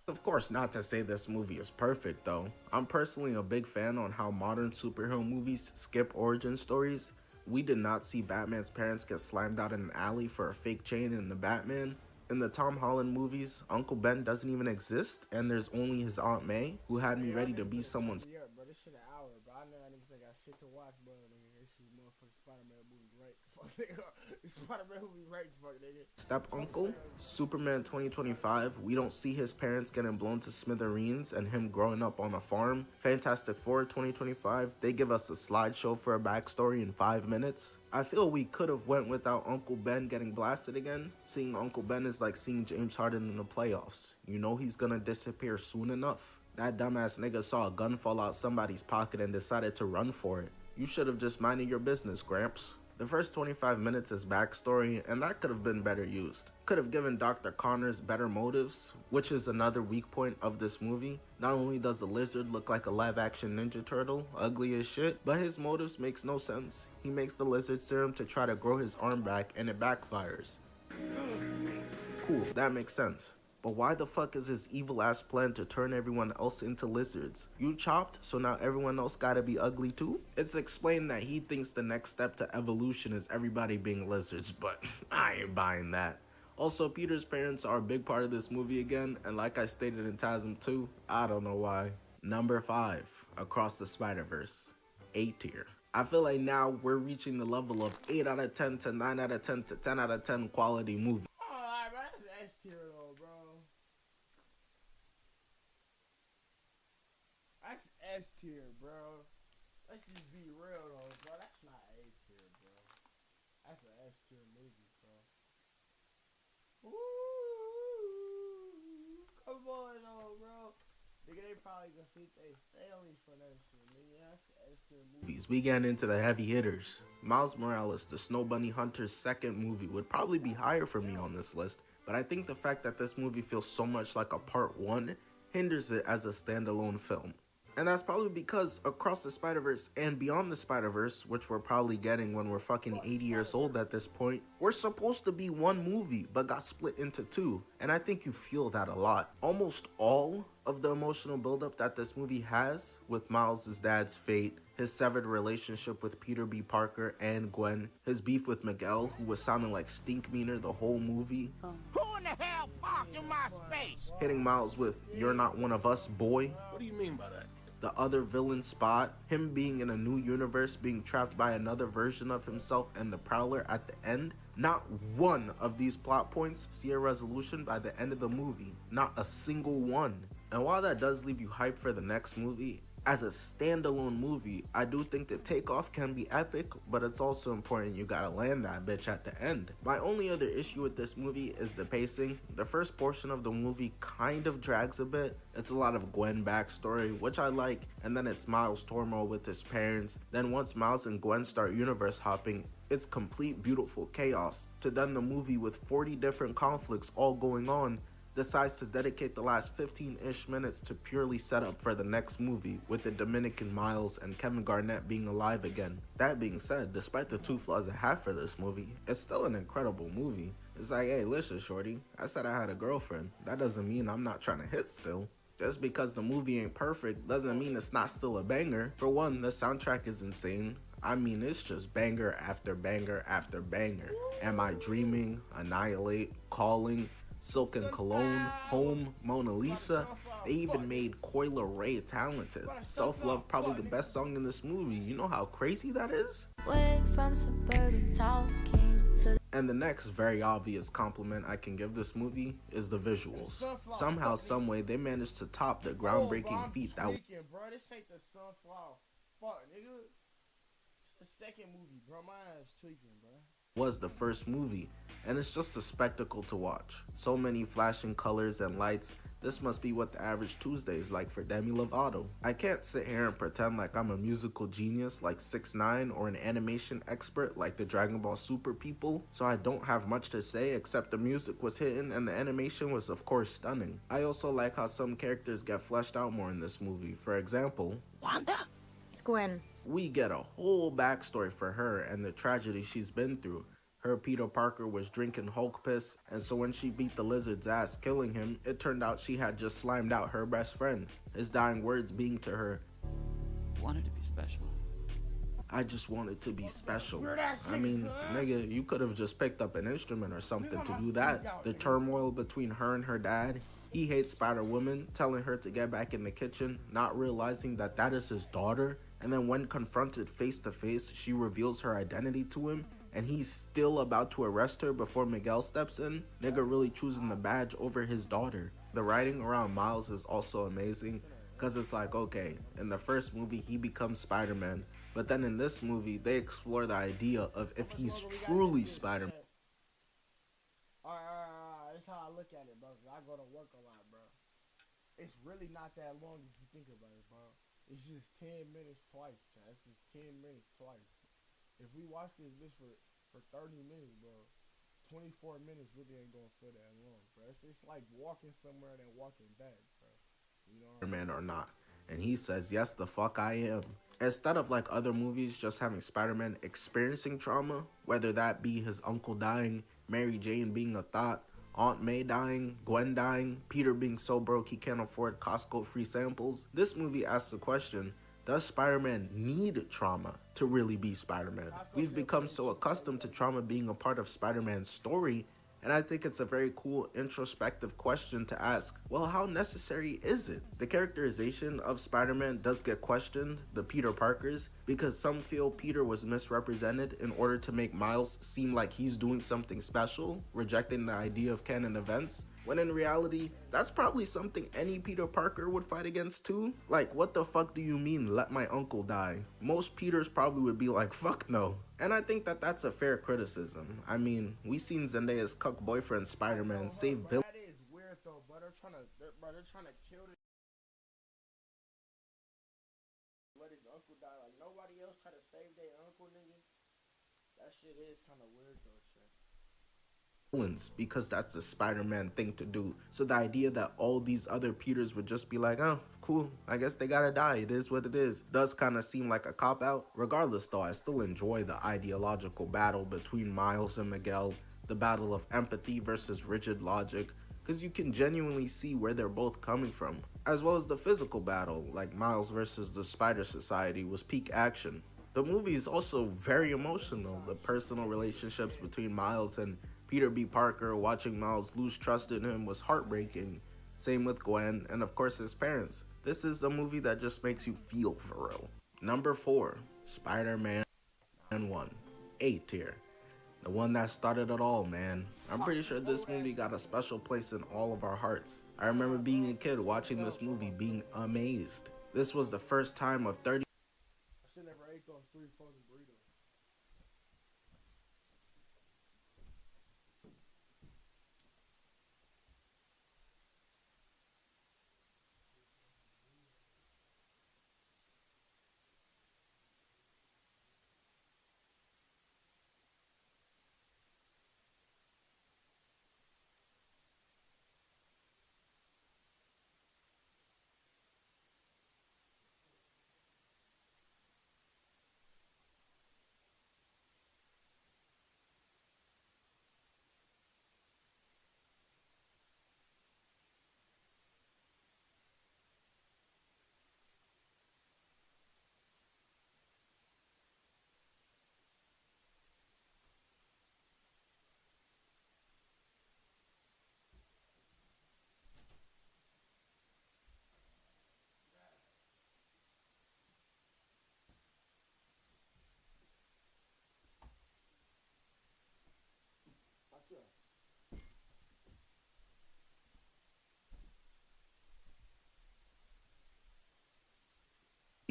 of course not to say this movie is perfect though. I'm personally a big fan on how modern superhero movies skip origin stories. We did not see Batman's parents get slimed out in an alley for a fake chain in the Batman. In the Tom Holland movies, Uncle Ben doesn't even exist, and there's only his Aunt May, who had me ready to be someone's. Yeah, bro, this shit an hour, bro. I know that niggas ain't got shit to watch, bro. Nigga, this shit motherfucking Spider-Man movie right. Fuck, nigga. Spider-Man movie right, fuck, nigga. Step uncle, Superman 2025, we don't see his parents getting blown to smithereens and him growing up on a farm. Fantastic Four 2025, they give us a slideshow for a backstory in 5 minutes. I feel we could have went without Uncle Ben getting blasted again. Seeing Uncle Ben is like seeing James Harden in the playoffs. You know he's gonna disappear soon enough. That dumbass nigga saw a gun fall out somebody's pocket and decided to run for it. You should have just minded your business, Gramps. The first 25 minutes is backstory, and that could have been better used. Could have given Dr. Connors better motives, which is another weak point of this movie. Not only does the Lizard look like a live-action Ninja Turtle, ugly as shit, but his motives makes no sense. He makes the Lizard serum to try to grow his arm back, and it backfires. Cool, that makes sense. But why the fuck is his evil ass plan to turn everyone else into lizards? You chopped, so now everyone else gotta be ugly too? It's explained that he thinks the next step to evolution is everybody being lizards, but I ain't buying that. Also, Peter's parents are a big part of this movie again, and like I stated in TASM 2, I don't know why. Number 5, Across the Spider-Verse, A tier. I feel like now we're reaching the level of 8 out of 10 to 9 out of 10 to 10 out of 10 quality movie. Alright, man, that's S tier though, bro. That's S tier, bro. Let's just be real though, bro. That's not A tier, bro. That's an S tier movie, bro. Ooh, come come on, though, bro. Nigga, they probably gonna feed their families for that shit, nigga. That's extra movies. We get into the heavy hitters. Miles Morales, the Snow Bunny Hunter's second movie, would probably be higher for me on this list, but I think the fact that this movie feels so much like a part one hinders it as a standalone film. And that's probably because Across the Spider-Verse and Beyond the Spider-Verse, which we're probably getting when we're fucking 80 years old at this point, were supposed to be one movie, but got split into two. And I think you feel that a lot. Almost all of the emotional buildup that this movie has, with Miles' dad's fate, his severed relationship with Peter B. Parker and Gwen, his beef with Miguel, who was sounding like stink meaner the whole movie. Who in the hell parked in my space? Hitting Miles with, "You're not one of us, boy." What do you mean by that? The other villain Spot, him being in a new universe, being trapped by another version of himself, and the Prowler at the end. Not one of these plot points see a resolution by the end of the movie. Not a single one. And while that does leave you hyped for the next movie, as a standalone movie, I do think the takeoff can be epic, but it's also important you gotta land that bitch at the end. My only other issue with this movie is the pacing. The first portion of the movie kind of drags a bit. It's a lot of Gwen backstory, which I like, and then it's Miles' turmoil with his parents. Then once Miles and Gwen start universe hopping, it's complete beautiful chaos. To then the movie with 40 different conflicts all going on, decides to dedicate the last 15-ish minutes to purely set up for the next movie, with the Dominican Miles and Kevin Garnett being alive again. That being said, despite the two flaws I have for this movie, it's still an incredible movie. It's like, hey, listen, shorty, I said I had a girlfriend. That doesn't mean I'm not trying to hit still. Just because the movie ain't perfect doesn't mean it's not still a banger. For one, the soundtrack is insane. I mean, it's just banger after banger after banger. Am I Dreaming, Annihilate, Calling, Silk and Cologne, Home, Mona Lisa. They even made Coil Ray Talented. Self-Love, probably the best song in this movie. You know how crazy that is? And the next very obvious compliment I can give this movie is the visuals. Somehow, someway, they managed to top the groundbreaking feat that bro, this ain't the Sunflower. Fuck, nigga. It's the second movie, bro. My ass tweaking, bro. Was the first movie, and it's just a spectacle to watch. So many flashing colors and lights. This must be what the average Tuesday is like for Demi Lovato. I can't sit here and pretend like I'm a musical genius like 6ix9ine or an animation expert like the Dragon Ball Super people, so I don't have much to say except the music was hitting and the animation was of course stunning. I also like how some characters get fleshed out more in this movie. For example, Wanda? It's Gwen. We get a whole backstory for her and the tragedy she's been through. Her Peter Parker was drinking Hulk piss, and so when she beat the lizard's ass killing him, it turned out she had just slimed out her best friend, his dying words being to her, "Wanted to be special. I just wanted to be special." I mean, nigga, you could have just picked up an instrument or something to do that. The turmoil between her and her dad. He hates Spider-Woman, telling her to get back in the kitchen, not realizing that that is his daughter. And then when confronted face to face, she reveals her identity to him, and he's still about to arrest her before Miguel steps in. Nigga really choosing the badge over his daughter. The writing around Miles is also amazing, because it's like, okay, in the first movie he becomes Spider-Man, but then in this movie they explore the idea of if he's truly Spider-Man. Alright, that's how I look at it, bro. I go to work a lot, bro. It's really not that long if you think about it, bro. It's just 10 minutes twice, chat. It's just 10 minutes twice. If we watch this bitch for 30 minutes, bro, 24 minutes really ain't gonna feel that long, bro. It's just like walking somewhere and then walking back, bro. You know what I mean? Or not. And he says, yes, the fuck I am. Instead of like other movies just having Spider-Man experiencing trauma, whether that be his uncle dying, Mary Jane being a thought, Aunt May dying, Gwen dying, Peter being so broke he can't afford Costco free samples, this movie asks the question, does Spider-Man need trauma to really be Spider-Man? We've become so accustomed to trauma being a part of Spider-Man's story, and I think it's a very cool introspective question to ask, well, how necessary is it? The characterization of Spider-Man does get questioned, the Peter Parkers, because some feel Peter was misrepresented in order to make Miles seem like he's doing something special, rejecting the idea of canon events, when in reality, that's probably something any Peter Parker would fight against too. Like, what the fuck do you mean, let my uncle die? Most Peters probably would be like, fuck no. And I think that that's a fair criticism. I mean, we seen Zendaya's cuck boyfriend Spider-Man save villains. That is weird though, bro. They're trying to kill this. Let his uncle die. Like, nobody else try to save their uncle, nigga. That shit is kind of weird, though, shit. Because that's the Spider-Man thing to do. So the idea that all these other Peters would just be like, oh, cool, I guess they gotta die, it is what it is, does kind of seem like a cop-out. Regardless though, I still enjoy the ideological battle between Miles and Miguel, the battle of empathy versus rigid logic, because you can genuinely see where they're both coming from, as well as the physical battle, like Miles versus the Spider Society, was peak action. The movie is also very emotional. The personal relationships between Miles and Peter B. Parker, watching Miles lose trust in him, was heartbreaking. Same with Gwen, and of course his parents. This is a movie that just makes you feel for real. Number 4, Spider-Man 1, A tier. The one that started it all, man. I'm pretty sure this movie got a special place in all of our hearts. I remember being a kid watching this movie being amazed. This was the first time of 30 I should never ate those 3 frozen burritos.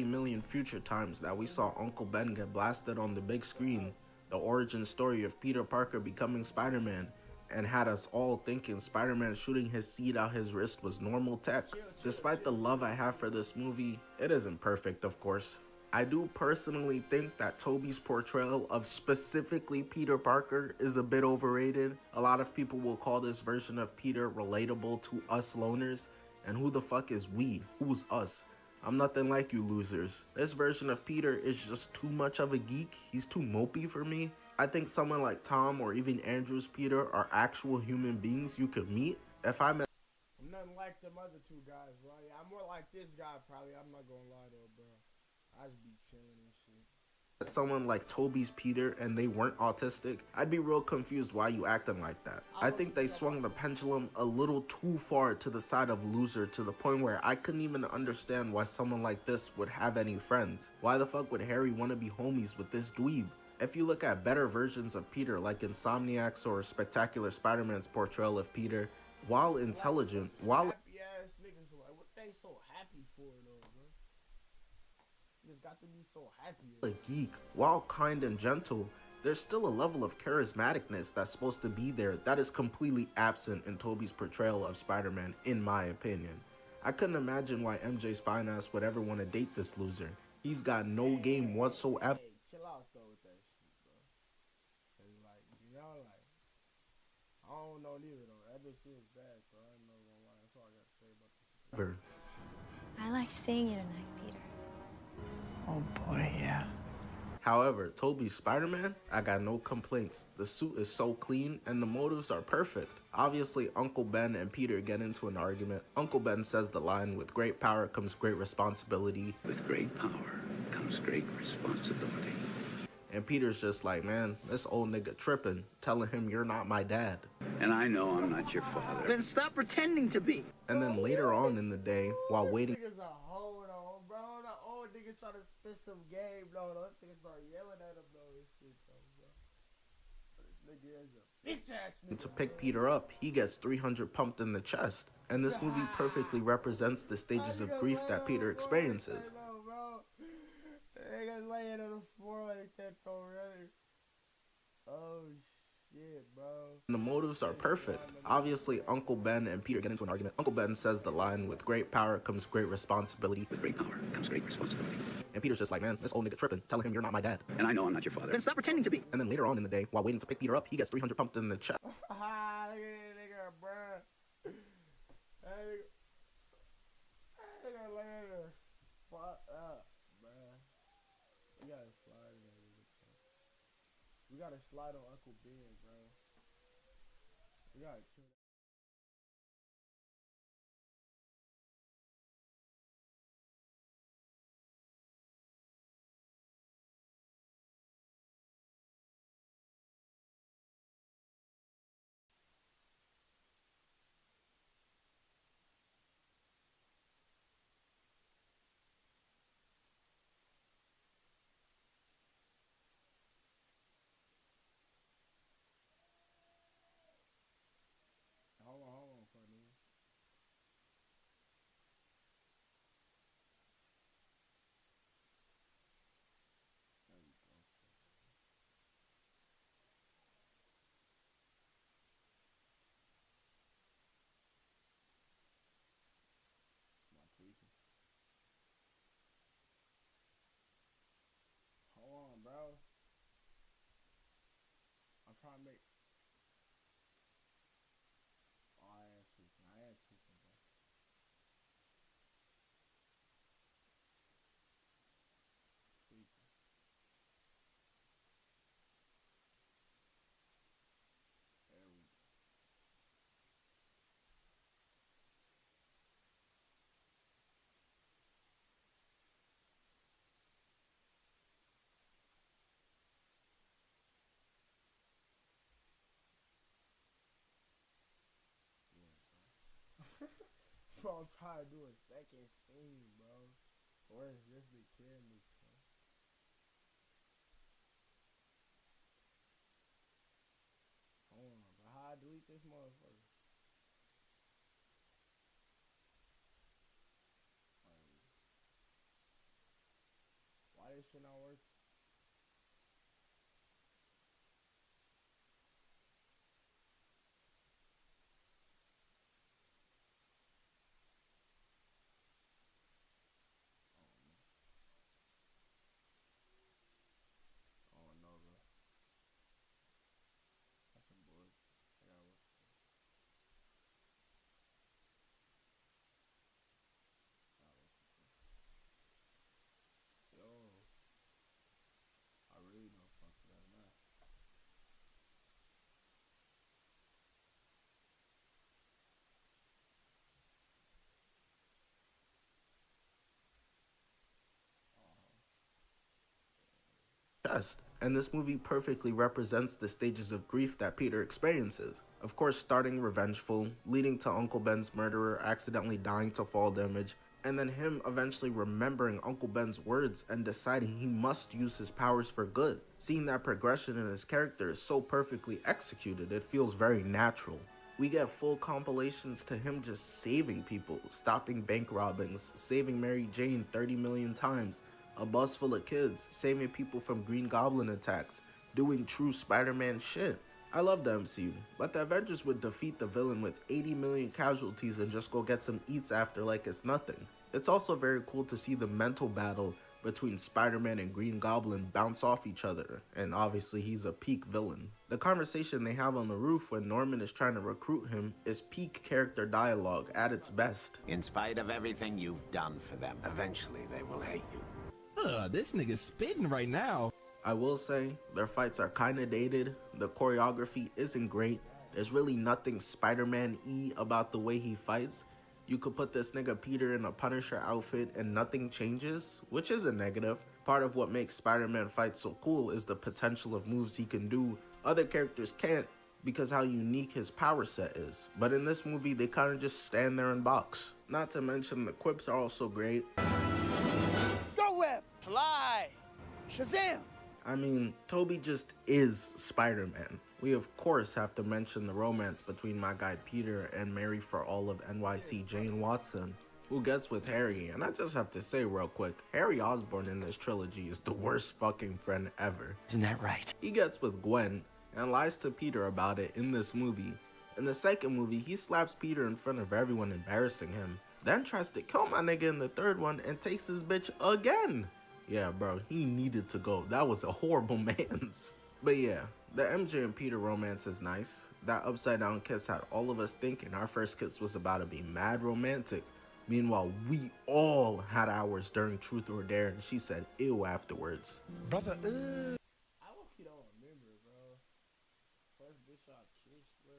million future times that we saw Uncle Ben get blasted on the big screen, the origin story of Peter Parker becoming Spider-Man, and had us all thinking Spider-Man shooting his seed out his wrist was normal tech. Despite the love I have for this movie, it isn't perfect, of course. I do personally think that Tobey's portrayal of specifically Peter Parker is a bit overrated. A lot of people will call this version of Peter relatable to us loners, and who the fuck is we? Who's us? I'm nothing like you losers. This version of Peter is just too much of a geek. He's too mopey for me. I think someone like Tom or even Andrew's Peter are actual human beings you could meet. If I met I'm nothing like them other 2 guys, bro. Yeah, I'm more like this guy, probably. I'm not gonna lie, though, bro. I just be chilling and shit. someone like Tobey's Peter and they weren't autistic, I'd be real confused why you acting like that. I think they swung the pendulum a little too far to the side of loser, to the point where I couldn't even understand why someone like this would have any friends. Why the fuck would Harry want to be homies with this dweeb? If you look at better versions of Peter like Insomniac's or Spectacular Spider-Man's portrayal of Peter, while intelligent, while happy ass niggas, like, what they so happy for, though, bro? Just got to be so happy. A geek, while kind and gentle, there's still a level of charismaticness that's supposed to be there that is completely absent in Tobey's portrayal of Spider-Man, in my opinion. I couldn't imagine why MJ's fine ass would ever want to date this loser. He's got no game whatsoever. Hey, chill out, though, with that shit, bro. Cause, like, you know, like, I don't know neither, though. That bitch is bad, so I ain't never gonna lie. That's all I gotta say about this. I liked seeing you tonight, Peter. Oh boy, yeah. However, Tobey's Spider-Man, I got no complaints. The suit is so clean and the motives are perfect. Obviously, Uncle Ben and Peter get into an argument. Uncle Ben says the line, "With great power comes great responsibility." With great power comes great responsibility. And Peter's just like, man, this old nigga tripping, telling him you're not my dad. And I know I'm not your father. Then stop pretending to be. And then later on in the day, while waiting, Niggas a hold on, bro. The old nigga try to spit some game, though. Those niggas start yelling at him, though. This shit, though, bro. This nigga is a bitch ass nigga. to pick Peter up, he gets 300 pumped in the chest. And this movie perfectly represents the stages of grief that Peter experiences. Niggas laying on the floor like that, though, really. Oh, shit, bro. And the motives are perfect. Obviously, Uncle Ben and Peter get into an argument. Uncle Ben says the line, "With great power comes great responsibility." With great power comes great responsibility. And Peter's just like, "Man, this old nigga tripping. Tell him you're not my dad." And I know I'm not your father. Then stop pretending to be. And then later on in the day, while waiting to pick Peter up, he gets 300 pumped in the chest. Look at that nigga, bruh. Hey, nigga later. Fuck up, bruh. We gotta slide in there. We gotta slide on Uncle Ben, bro. We gotta kill that. Hold on, funny. There we go. My tweaking. Hold on, bro. I'm trying to make. Oh, I am tweaking. I am tweaking, bro. Tweaking. There we go. Bro, I'm trying to do a second scene, bro. Where's just the camera, bro? Hold on, bro. How I delete this motherfucker? Why this shit not work? Oh no, bro. That's some bullshit. I gotta work. Yo, I really don't fuck with that now. Chest. And this movie perfectly represents the stages of grief that Peter experiences. Of course, starting revengeful, leading to Uncle Ben's murderer accidentally dying to fall damage, and then him eventually remembering Uncle Ben's words and deciding he must use his powers for good. Seeing that progression in his character is so perfectly executed, it feels very natural. We get full compilations to him just saving people, stopping bank robbings, saving Mary Jane 30 million times, a bus full of kids, saving people from Green Goblin attacks, doing true Spider-Man shit. I love the MCU, but the Avengers would defeat the villain with 80 million casualties and just go get some eats after like it's nothing. It's also very cool to see the mental battle between Spider-Man and Green Goblin bounce off each other, and obviously he's a peak villain. The conversation they have on the roof when Norman is trying to recruit him is peak character dialogue at its best. In spite of everything you've done for them, eventually they will hate you. This nigga's spitting right now. I will say, their fights are kinda dated, the choreography isn't great, there's really nothing Spider-Man-y about the way he fights. You could put this nigga Peter in a Punisher outfit and nothing changes, which is a negative. Part of what makes Spider-Man fight so cool is the potential of moves he can do other characters can't because how unique his power set is. But in this movie, they kinda just stand there and box. Not to mention the quips are also great. Go Web! Fly! Shazam! I mean, Toby just is Spider-Man. We of course have to mention the romance between my guy Peter and Mary for all of NYC Jane Watson, who gets with Harry, and I just have to say real quick, Harry Osborn in this trilogy is the worst fucking friend ever. Isn't that right? He gets with Gwen, and lies to Peter about it in this movie. In the second movie, he slaps Peter in front of everyone, embarrassing him. Then tries to kill my nigga in the third one and takes his bitch again. Yeah, bro, he needed to go. That was a horrible man's. But yeah, the MJ and Peter romance is nice. That upside down kiss had all of us thinking our first kiss was about to be mad romantic. Meanwhile, we all had ours during Truth or Dare, and she said ew afterwards. Brother, I low-key don't remember, bro. First bitch I kissed, bro.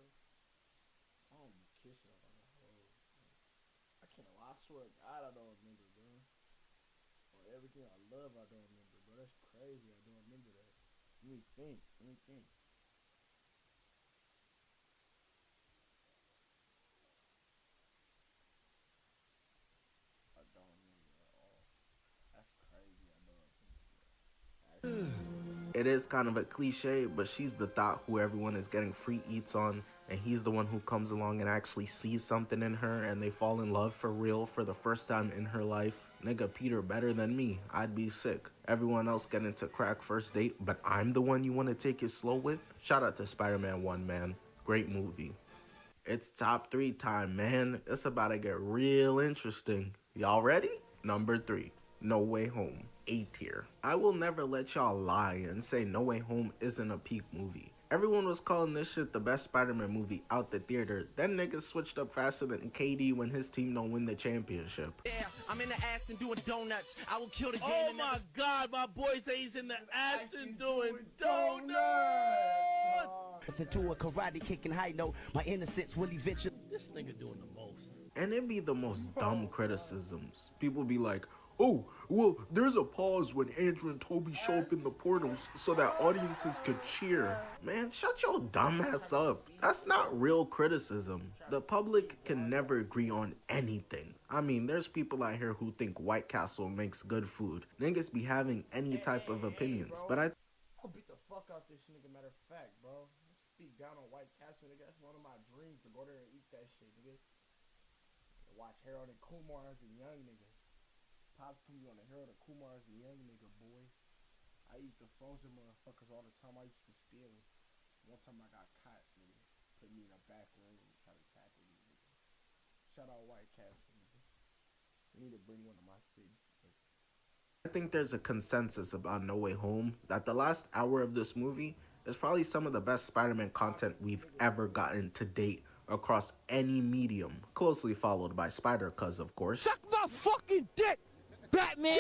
I don't be kissing on the whole. I can't lie, I swear to God I don't remember, bro. Or everything I love I don't remember, bro. That's crazy, I don't remember that. Let me think. I don't remember at all. That's crazy, I don't remember that. It is kind of a cliche, but she's the thought who everyone is getting free eats on, and he's the one who comes along and actually sees something in her, and they fall in love for real for the first time in her life. Nigga, Peter better than me. I'd be sick. Everyone else getting to crack first date, but I'm the one you want to take it slow with? Shout out to Spider-Man 1, man. Great movie. It's top 3 time, man. It's about to get real interesting. Y'all ready? Number 3, No Way Home. A tier. I will never let y'all lie and say No Way Home isn't a peak movie. Everyone was calling this shit the best Spider-Man movie out the theater. Then niggas switched up faster than KD when his team don't win the championship. Yeah, I'm in the Aston doing donuts. I will kill the game. Oh my God, my boy say he's in the Aston doing donuts. Listen to a karate kicking high note. My innocence will eventually. This nigga doing the most. And it be the most dumb criticisms. People be like, oh, well, there's a pause when Andrew and Toby show up in the portals so that audiences could cheer. Man, shut your dumb ass up. That's not real criticism. The public can never agree on anything. I mean, there's people out here who think White Castle makes good food. Niggas be having any type of opinions, but I'll beat the fuck out this nigga, matter of fact, bro. Speak down on White Castle, nigga. That's one of my dreams to go there and eat that shit, nigga. Watch Harold and Kumar as a young nigga. Pops put me on the Harold and Kumar as a young nigga, boy. I eat the frozen motherfuckers all the time. I used to steal them. One time I got caught, nigga. Put me in a back room and try to tackle me, nigga. Shout out White Castle, nigga. We need to bring one to my city. I think there's a consensus about No Way Home that the last hour of this movie is probably some of the best Spider-Man content we've ever gotten to date across any medium, closely followed by Spider-Cuz, of course. Suck my fucking dick, Batman!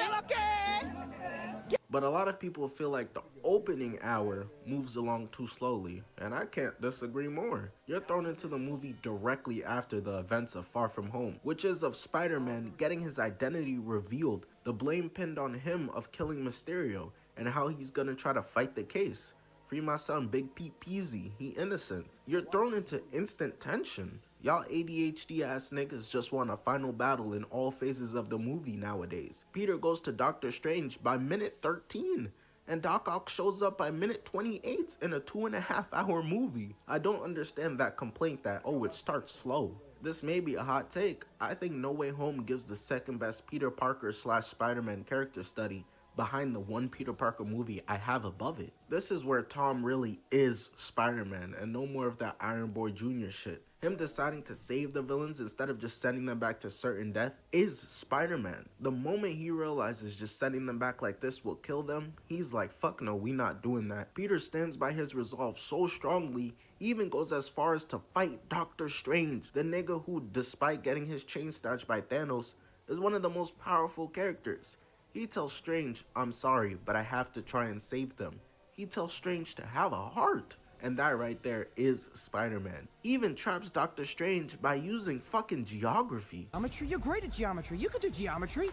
But a lot of people feel like the opening hour moves along too slowly, and I can't disagree more. You're thrown into the movie directly after the events of Far From Home, which is of Spider-Man getting his identity revealed, the blame pinned on him of killing Mysterio, and how he's gonna try to fight the case. Free my son Big Pete Peasy, he innocent. You're thrown into instant tension. Y'all ADHD ass niggas just want a final battle in all phases of the movie nowadays. Peter goes to Doctor Strange by minute 13, and Doc Ock shows up by minute 28 in a 2.5 hour movie. I don't understand that complaint that, oh, it starts slow. This may be a hot take. I think No Way Home gives the second best Peter Parker / Spider-Man character study behind the one Peter Parker movie I have above it. This is where Tom really is Spider-Man and no more of that Iron Boy Jr. shit. Him deciding to save the villains instead of just sending them back to certain death is Spider-Man. The moment he realizes just sending them back like this will kill them, he's like, fuck no, we not doing that. Peter stands by his resolve so strongly, he even goes as far as to fight Doctor Strange, the nigga who, despite getting his chain snatched by Thanos, is one of the most powerful characters. He tells Strange, I'm sorry, but I have to try and save them. He tells Strange to have a heart. And that right there is Spider-Man. He even traps Doctor Strange by using fucking geography. Geometry? You're great at geometry. You could do geometry.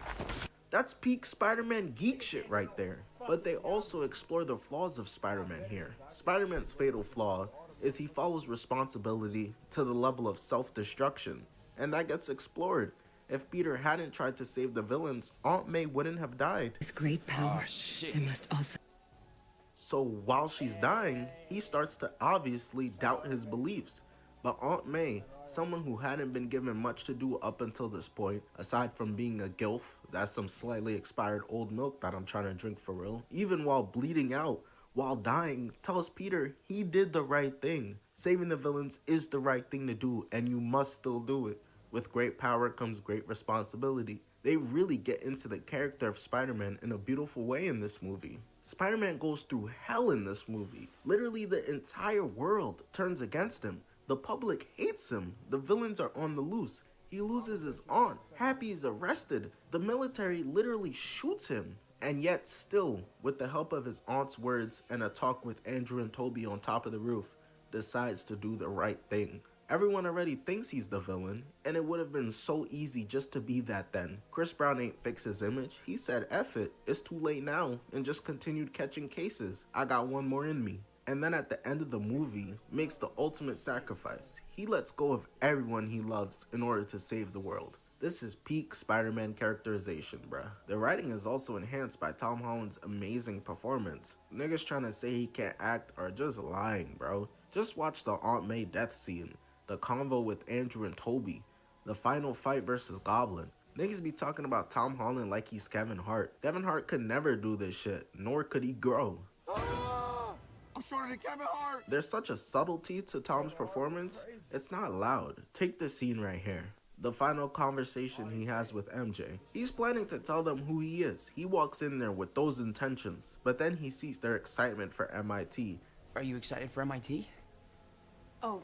That's peak Spider-Man geek shit right there. But they also explore the flaws of Spider-Man here. Spider-Man's fatal flaw is he follows responsibility to the level of self-destruction. And that gets explored. If Peter hadn't tried to save the villains, Aunt May wouldn't have died. With great power, there must also... So while she's dying, he starts to obviously doubt his beliefs. But Aunt May, someone who hadn't been given much to do up until this point, aside from being a gilf, that's some slightly expired old milk that I'm trying to drink for real, even while bleeding out, while dying, tells Peter he did the right thing. Saving the villains is the right thing to do, and you must still do it. With great power comes great responsibility. They really get into the character of Spider-Man in a beautiful way in this movie. Spider-Man goes through hell in this movie. Literally the entire world turns against him. The public hates him. The villains are on the loose. He loses his aunt. Happy is arrested. The military literally shoots him. And yet still, with the help of his aunt's words and a talk with Andrew and Toby on top of the roof, decides to do the right thing. Everyone already thinks he's the villain, and it would have been so easy just to be that then. Chris Brown ain't fixed his image. He said, F it, it's too late now, and just continued catching cases. I got one more in me. And then at the end of the movie, makes the ultimate sacrifice. He lets go of everyone he loves in order to save the world. This is peak Spider-Man characterization, bruh. The writing is also enhanced by Tom Holland's amazing performance. Niggas trying to say he can't act are just lying, bro. Just watch the Aunt May death scene, the convo with Andrew and Toby, the final fight versus Goblin. Niggas be talking about Tom Holland like he's Kevin Hart. Kevin Hart could never do this shit, nor could he grow. I'm shorter than Kevin Hart! There's such a subtlety to Tom's performance, it's not loud. Take the scene right here. The final conversation he has with MJ. He's planning to tell them who he is. He walks in there with those intentions, but then he sees their excitement for MIT. Are you excited for MIT? Oh,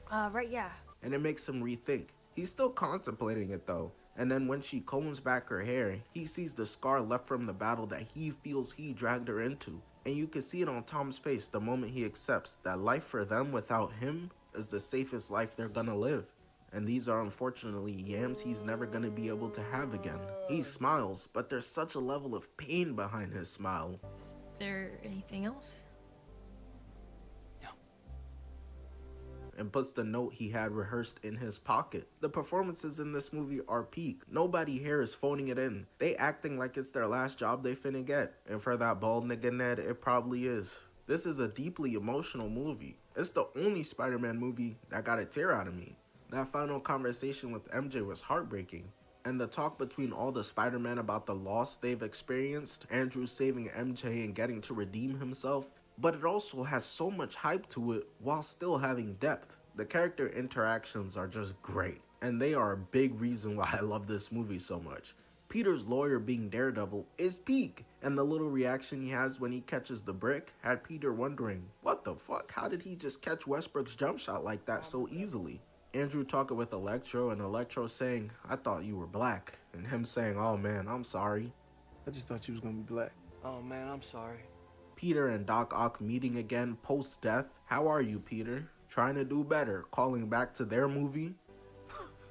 right, yeah. And it makes him rethink. He's still contemplating it though. And then when she combs back her hair, he sees the scar left from the battle that he feels he dragged her into. And you can see it on Tom's face the moment he accepts that life for them without him is the safest life they're gonna live. And these are unfortunately yams he's never gonna be able to have again. He smiles, but there's such a level of pain behind his smile. Is there anything else? And puts the note he had rehearsed in his pocket. The performances in this movie are peak. Nobody here is phoning it in. They acting like it's their last job they finna get. And for that bald nigga Ned, it probably is. This is a deeply emotional movie. It's the only Spider-Man movie that got a tear out of me. That final conversation with MJ was heartbreaking. And the talk between all the Spider-Man about the loss they've experienced, Andrew saving MJ and getting to redeem himself, but it also has so much hype to it while still having depth. The character interactions are just great, and they are a big reason why I love this movie so much. Peter's lawyer being Daredevil is peak, and the little reaction he has when he catches the brick had Peter wondering, what the fuck, how did he just catch Westbrook's jump shot like that so easily? Andrew talking with Electro, and Electro saying, I thought you were black, and him saying, oh man, I'm sorry. I just thought you was gonna be black. Oh man, I'm sorry. Peter and Doc Ock meeting again post-death. How are you, Peter? Trying to do better, calling back to their movie.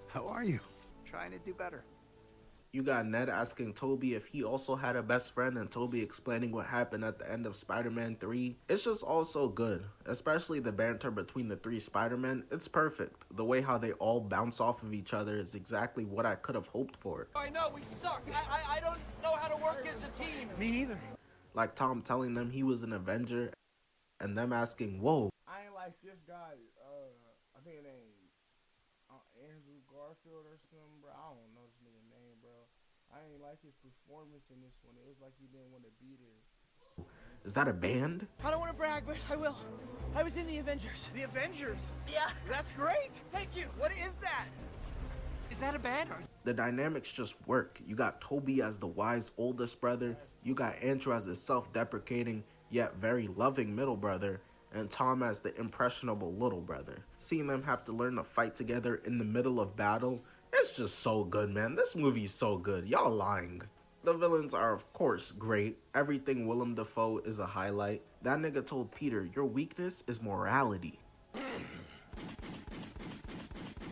How are you? Trying to do better. You got Ned asking Toby if he also had a best friend, and Toby explaining what happened at the end of Spider-Man 3. It's just all so good, especially the banter between the three Spider-Men. It's perfect. The way how they all bounce off of each other is exactly what I could have hoped for. I know, we suck. I don't know how to work as a team. Me neither. Like Tom telling them he was an Avenger, and them asking, whoa. I ain't like this guy, I think his name, Andrew Garfield or something, bro. I don't know this nigga name, bro. I ain't like his performance in this one. It was like he didn't want to be there. Is that a band? I don't want to brag, but I will. I was in the Avengers. The Avengers? Yeah. That's great. Thank you. What is that? Is that a band? The dynamics just work. You got Toby as the wise oldest brother. You got Andrew as the self-deprecating yet very loving middle brother. And Tom as the impressionable little brother. Seeing them have to learn to fight together in the middle of battle, it's just so good, man. This movie is so good. Y'all lying. The villains are of course great. Everything Willem Dafoe is a highlight. That nigga told Peter, your weakness is morality.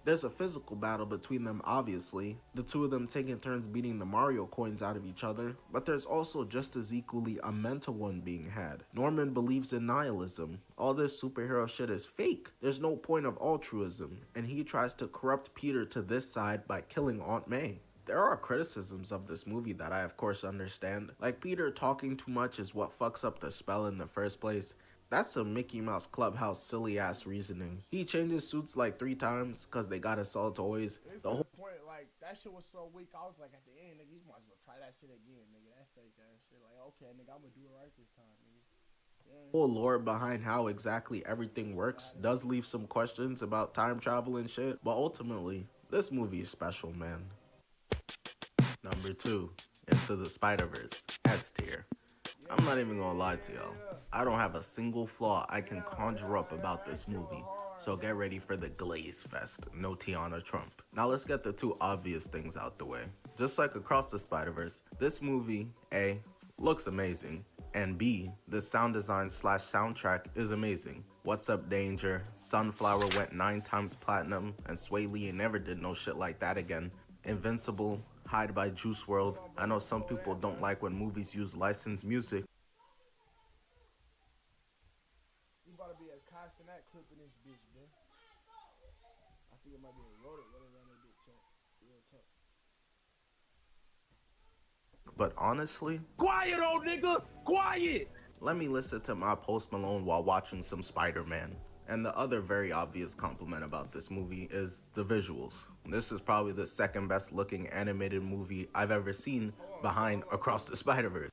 There's a physical battle between them obviously, the two of them taking turns beating the Mario coins out of each other, but there's also just as equally a mental one being had. Norman believes in nihilism. All this superhero shit is fake. There's no point of altruism, and he tries to corrupt Peter to this side by killing Aunt May. There are criticisms of this movie that I of course understand, like Peter talking too much is what fucks up the spell in the first place. That's some Mickey Mouse Clubhouse silly ass reasoning. He changes suits like 3 times cause they gotta sell toys. The whole point, like, that shit was so weak, I was like, at the end, nigga, you might as well try that shit again, nigga. That fake ass shit. Like, okay, nigga, I'm gonna do it right this time, nigga. Whole lore behind how exactly everything works does leave some questions about time travel and shit, but ultimately, this movie is special, man. Number 2, Into the Spider-Verse, S tier. I'm not even gonna lie to y'all. I don't have a single flaw I can conjure up about this movie, so get ready for the glaze fest, no Tiana Trump. Now let's get the two obvious things out the way. Just like Across the Spider-Verse, this movie, A, looks amazing, and B, the sound design / soundtrack is amazing. What's Up Danger, Sunflower went 9 times platinum, and Sway Lee never did no shit like that again. Invincible, Hide by Juice WRLD. I know some people don't like when movies use licensed music. You about to be a constant clip in this bitch, man. I think it might be a rodent running around that bitch, real tough. But honestly, quiet, old nigga, quiet. Let me listen to my Post Malone while watching some Spider-Man. And the other very obvious compliment about this movie is the visuals. This is probably the second best looking animated movie I've ever seen behind Across the Spider-Verse.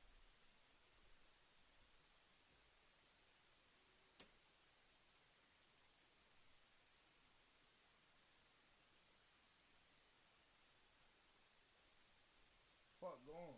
Fuck going.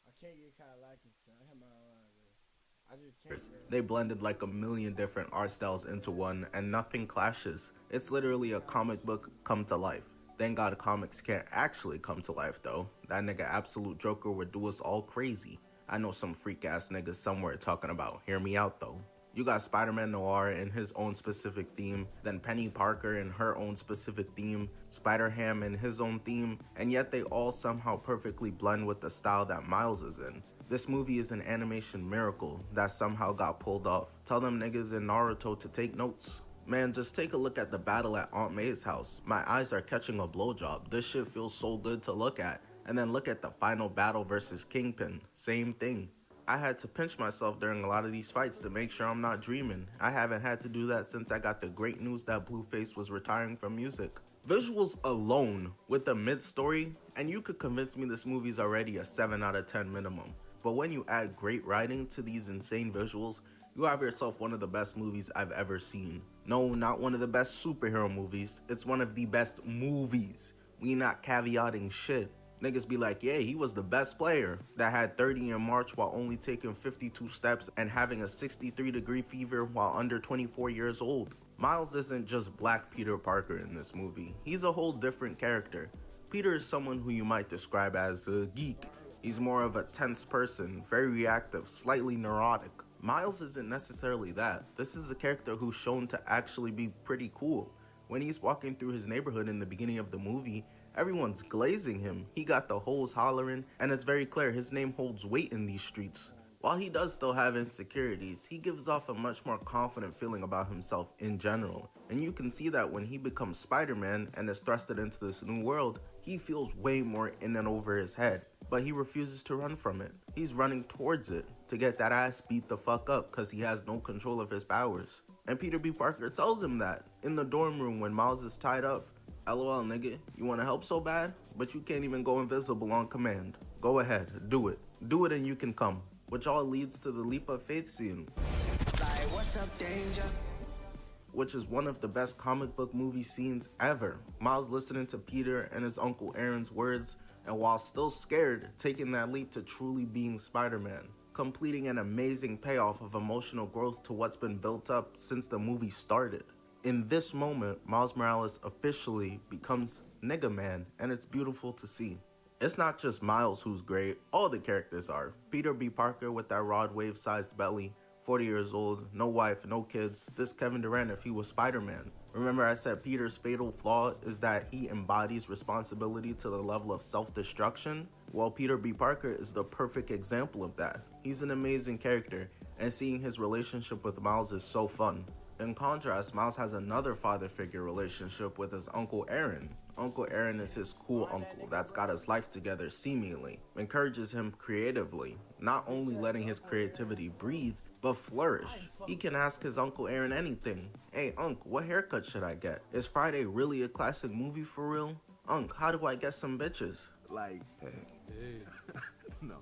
I can't get kind of lacking, so I have my line there. I just can't. They blended like a million different art styles into one, and nothing clashes. It's literally a comic book come to life. Thank God comics can't actually come to life though. That nigga Absolute Joker would do us all crazy. I know some freak ass niggas somewhere talking about, hear me out though. You got Spider-Man Noir in his own specific theme, then Penny Parker in her own specific theme, Spider-Ham in his own theme, and yet they all somehow perfectly blend with the style that Miles is in. This movie is an animation miracle that somehow got pulled off. Tell them niggas in Naruto to take notes. Man, just take a look at the battle at Aunt May's house. My eyes are catching a blowjob. This shit feels so good to look at. And then look at the final battle versus Kingpin. Same thing. I had to pinch myself during a lot of these fights to make sure I'm not dreaming. I haven't had to do that since I got the great news that Blueface was retiring from music. Visuals alone with the mid-story, and you could convince me this movie's already a 7 out of 10 minimum. But when you add great writing to these insane visuals, you have yourself one of the best movies I've ever seen. No, not one of the best superhero movies. It's one of the best movies. We not caveating shit. Niggas be like, yeah, he was the best player that had 30 in March while only taking 52 steps and having a 63-degree fever while under 24 years old. Miles isn't just Black Peter Parker in this movie. He's a whole different character. Peter is someone who you might describe as a geek. He's more of a tense person, very reactive, slightly neurotic. Miles isn't necessarily that. This is a character who's shown to actually be pretty cool. When he's walking through his neighborhood in the beginning of the movie, everyone's glazing him. He got the hoes hollering, and it's very clear his name holds weight in these streets. While he does still have insecurities, he gives off a much more confident feeling about himself in general. And you can see that when he becomes Spider-Man and is thrusted into this new world, he feels way more in and over his head. But he refuses to run from it. He's running towards it to get that ass beat the fuck up because he has no control of his powers. And Peter B. Parker tells him that in the dorm room when Miles is tied up. LOL nigga, you wanna help so bad, but you can't even go invisible on command. Go ahead, do it. Do it and you can come. Which all leads to the leap of faith scene. Like, what's up, danger? Which is one of the best comic book movie scenes ever. Miles listening to Peter and his Uncle Aaron's words, and while still scared, taking that leap to truly being Spider-Man. Completing an amazing payoff of emotional growth to what's been built up since the movie started. In this moment, Miles Morales officially becomes Nigga Man, and it's beautiful to see. It's not just Miles who's great, all the characters are. Peter B. Parker with that rod wave-sized belly, 40 years old, no wife, no kids. This Kevin Durant if he was Spider-Man. Remember I said Peter's fatal flaw is that he embodies responsibility to the level of self-destruction? Well, Peter B. Parker is the perfect example of that. He's an amazing character, and seeing his relationship with Miles is so fun. In contrast, Miles has another father figure relationship with his Uncle Aaron. Uncle Aaron is his cool uncle that's got his life together seemingly, encourages him creatively, not only letting his creativity breathe, but flourish. He can ask his Uncle Aaron anything. Hey, Unc, what haircut should I get? Is Friday really a classic movie for real? Unc, how do I get some bitches? Like, hey. No.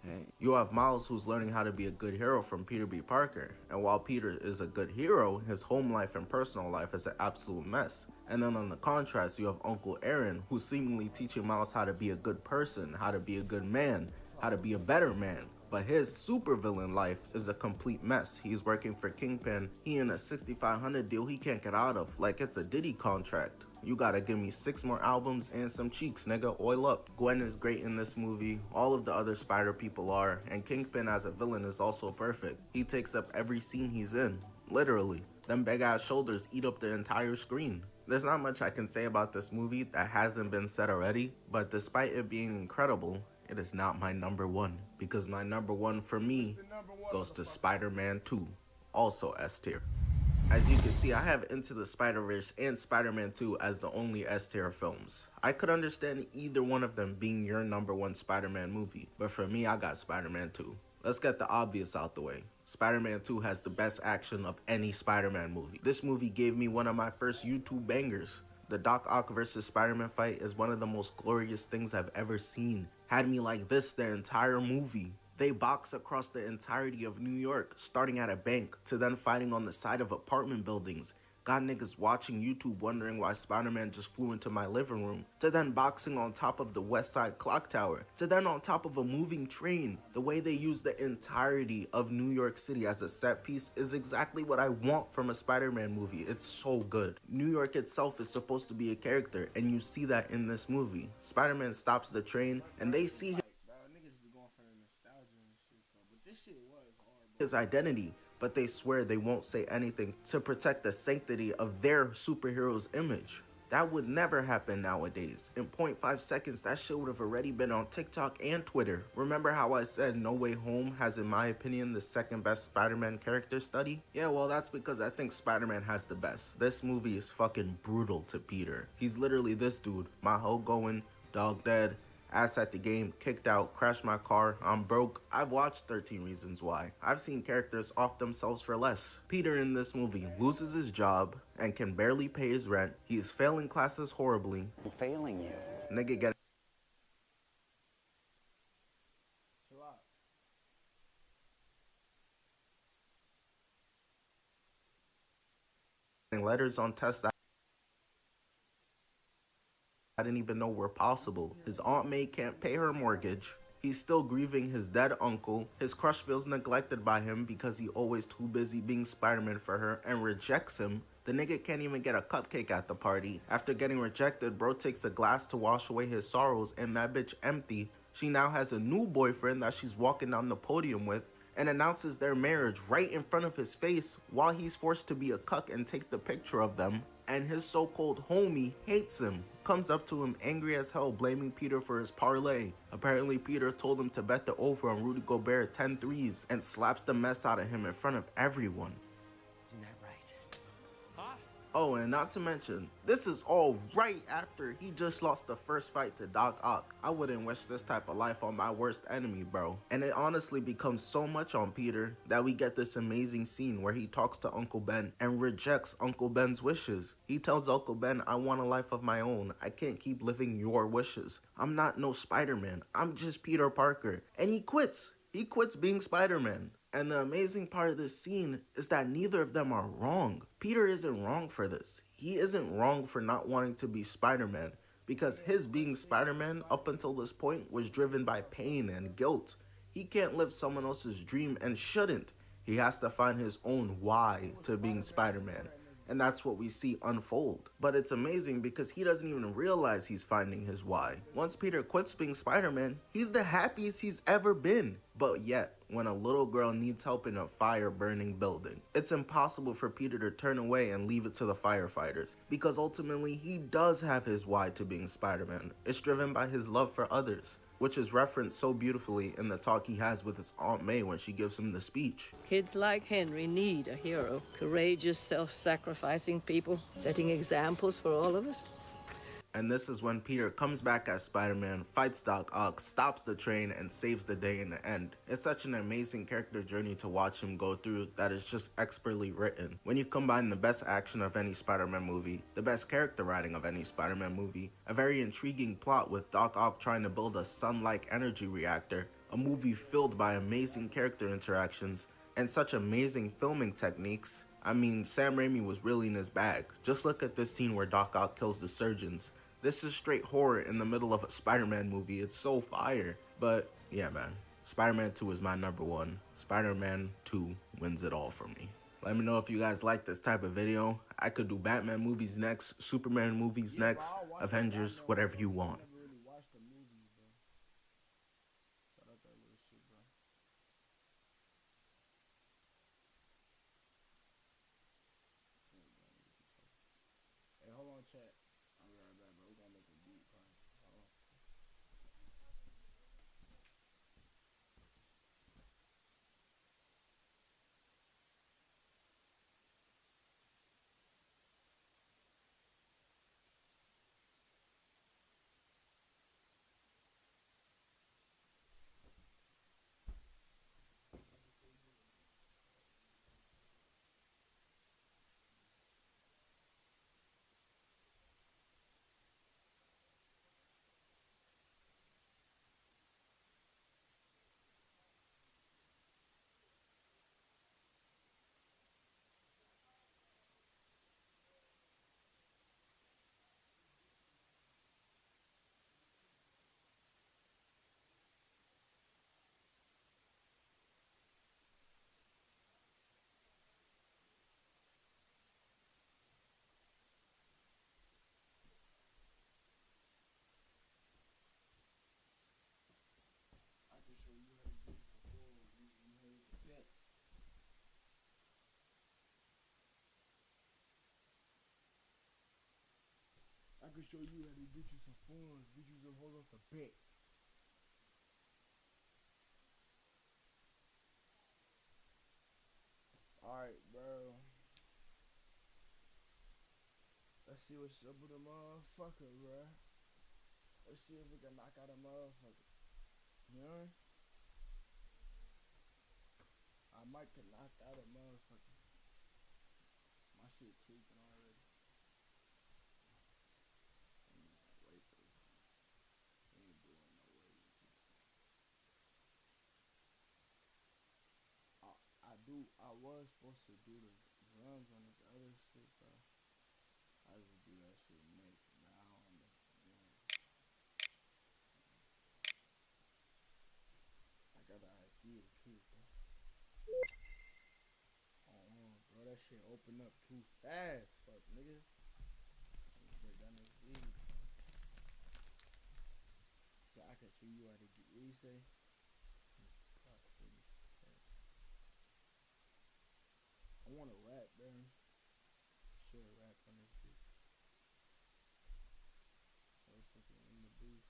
Hey. You have Miles, who's learning how to be a good hero from Peter B. Parker. And while Peter is a good hero, his home life and personal life is an absolute mess. And then on the contrast, you have Uncle Aaron, who's seemingly teaching Miles how to be a good person, how to be a good man, how to be a better man. But his supervillain life is a complete mess. He's working for Kingpin. He in a 6,500 deal he can't get out of, like it's a Diddy contract. You gotta give me 6 more albums and some cheeks, nigga. Oil up. Gwen is great in this movie. All of the other Spider people are. And Kingpin as a villain is also perfect. He takes up every scene he's in. Literally. Them big ass shoulders eat up the entire screen. There's not much I can say about this movie that hasn't been said already. But despite it being incredible, it is not my number one. Because my number one for me goes to Spider-Man 2. Also S tier. As you can see, I have Into the Spider-Verse and Spider-Man 2 as the only S-tier films. I could understand either one of them being your number one Spider-Man movie, but for me, I got Spider-Man 2. Let's get the obvious out the way. Spider-Man 2 has the best action of any Spider-Man movie. This movie gave me one of my first YouTube bangers. The Doc Ock versus Spider-Man fight is one of the most glorious things I've ever seen. Had me like this the entire movie. They box across the entirety of New York, starting at a bank, to then fighting on the side of apartment buildings. Got niggas watching YouTube wondering why Spider-Man just flew into my living room, to then boxing on top of the West Side Clock Tower, to then on top of a moving train. The way they use the entirety of New York City as a set piece is exactly what I want from a Spider-Man movie. It's so good. New York itself is supposed to be a character, and you see that in this movie. Spider-Man stops the train, and they see his identity, but they swear they won't say anything to protect the sanctity of their superhero's image. That would never happen nowadays. In 0.5 seconds, that shit would have already been on TikTok and Twitter. Remember how I said No Way Home has, in my opinion, the second best Spider-Man character study? Yeah, well, that's because I think Spider-Man has the best. This movie is fucking brutal to Peter. He's literally this dude. My hoe going, dog dead, ass at the game, kicked out, crashed my car, I'm broke. I've watched 13 Reasons Why. I've seen characters off themselves for less. Peter in this movie loses his job and can barely pay his rent. He is failing classes horribly. I'm failing you. Nigga getting letters on tests I didn't even know were possible. His Aunt May can't pay her mortgage. He's still grieving his dead uncle. His crush feels neglected by him because he's always too busy being Spider-Man for her and rejects him. The nigga can't even get a cupcake at the party. After getting rejected, bro takes a glass to wash away his sorrows and that bitch empty. She now has a new boyfriend that she's walking down the podium with and announces their marriage right in front of his face while he's forced to be a cuck and take the picture of them. And his so-called homie hates him, comes up to him angry as hell, blaming Peter for his parlay. Apparently Peter told him to bet the over on Rudy Gobert 10 threes and slaps the mess out of him in front of everyone. Isn't that right? Oh, and not to mention, this is all right after he just lost the first fight to Doc Ock. I wouldn't wish this type of life on my worst enemy, bro. And it honestly becomes so much on Peter that we get this amazing scene where he talks to Uncle Ben and rejects Uncle Ben's wishes. He tells Uncle Ben, I want a life of my own. I can't keep living your wishes. I'm not no Spider-Man. I'm just Peter Parker. And he quits. He quits being Spider-Man. And the amazing part of this scene is that neither of them are wrong. Peter isn't wrong for this. He isn't wrong for not wanting to be Spider-Man because his being Spider-Man up until this point was driven by pain and guilt. He can't live someone else's dream and shouldn't. He has to find his own why to being Spider-Man. And that's what we see unfold. But it's amazing because he doesn't even realize he's finding his why. Once Peter quits being Spider-Man, he's the happiest he's ever been. But yet, when a little girl needs help in a fire-burning building, it's impossible for Peter to turn away and leave it to the firefighters. Because ultimately, he does have his why to being Spider-Man. It's driven by his love for others, which is referenced so beautifully in the talk he has with his Aunt May when she gives him the speech. Kids like Henry need a hero. Courageous, self-sacrificing people, setting examples for all of us. And this is when Peter comes back as Spider-Man, fights Doc Ock, stops the train, and saves the day in the end. It's such an amazing character journey to watch him go through that is just expertly written. When you combine the best action of any Spider-Man movie, the best character writing of any Spider-Man movie, a very intriguing plot with Doc Ock trying to build a sun-like energy reactor, a movie filled by amazing character interactions, and such amazing filming techniques, I mean, Sam Raimi was really in his bag. Just look at this scene where Doc Ock kills the surgeons. This is straight horror in the middle of a Spider-Man movie. It's so fire. But yeah, man, Spider-Man 2 is my number one. Spider-Man 2 wins it all for me. Let me know if you guys like this type of video. I could do Batman movies next, Superman movies next, Avengers, whatever you want. Hey, hold on, chat. I'll be right back, bro. We're gonna make a beat, probably. Hold on. I can show you how to do it before you hold the pet. I can show you how to get you some funds, get you some hold off the bet. Alright, bro. Let's see what's up with the motherfucker, bro. Let's see if we can knock out a motherfucker. You know? I might can knock out a motherfucker. My shit tweaking already. Wait for this. We ain't doing no waiting. I was supposed to do the drums on this other shit, bro. I just do that shit next, man. I don't know. I got an idea too, bro. Oh, bro, that shit opened up too fast, fuck, nigga. Let's break down this beat. So I can show you how to get, what you say? I want to rap, bro. Should rap on this beat. Motherfucker in the booth.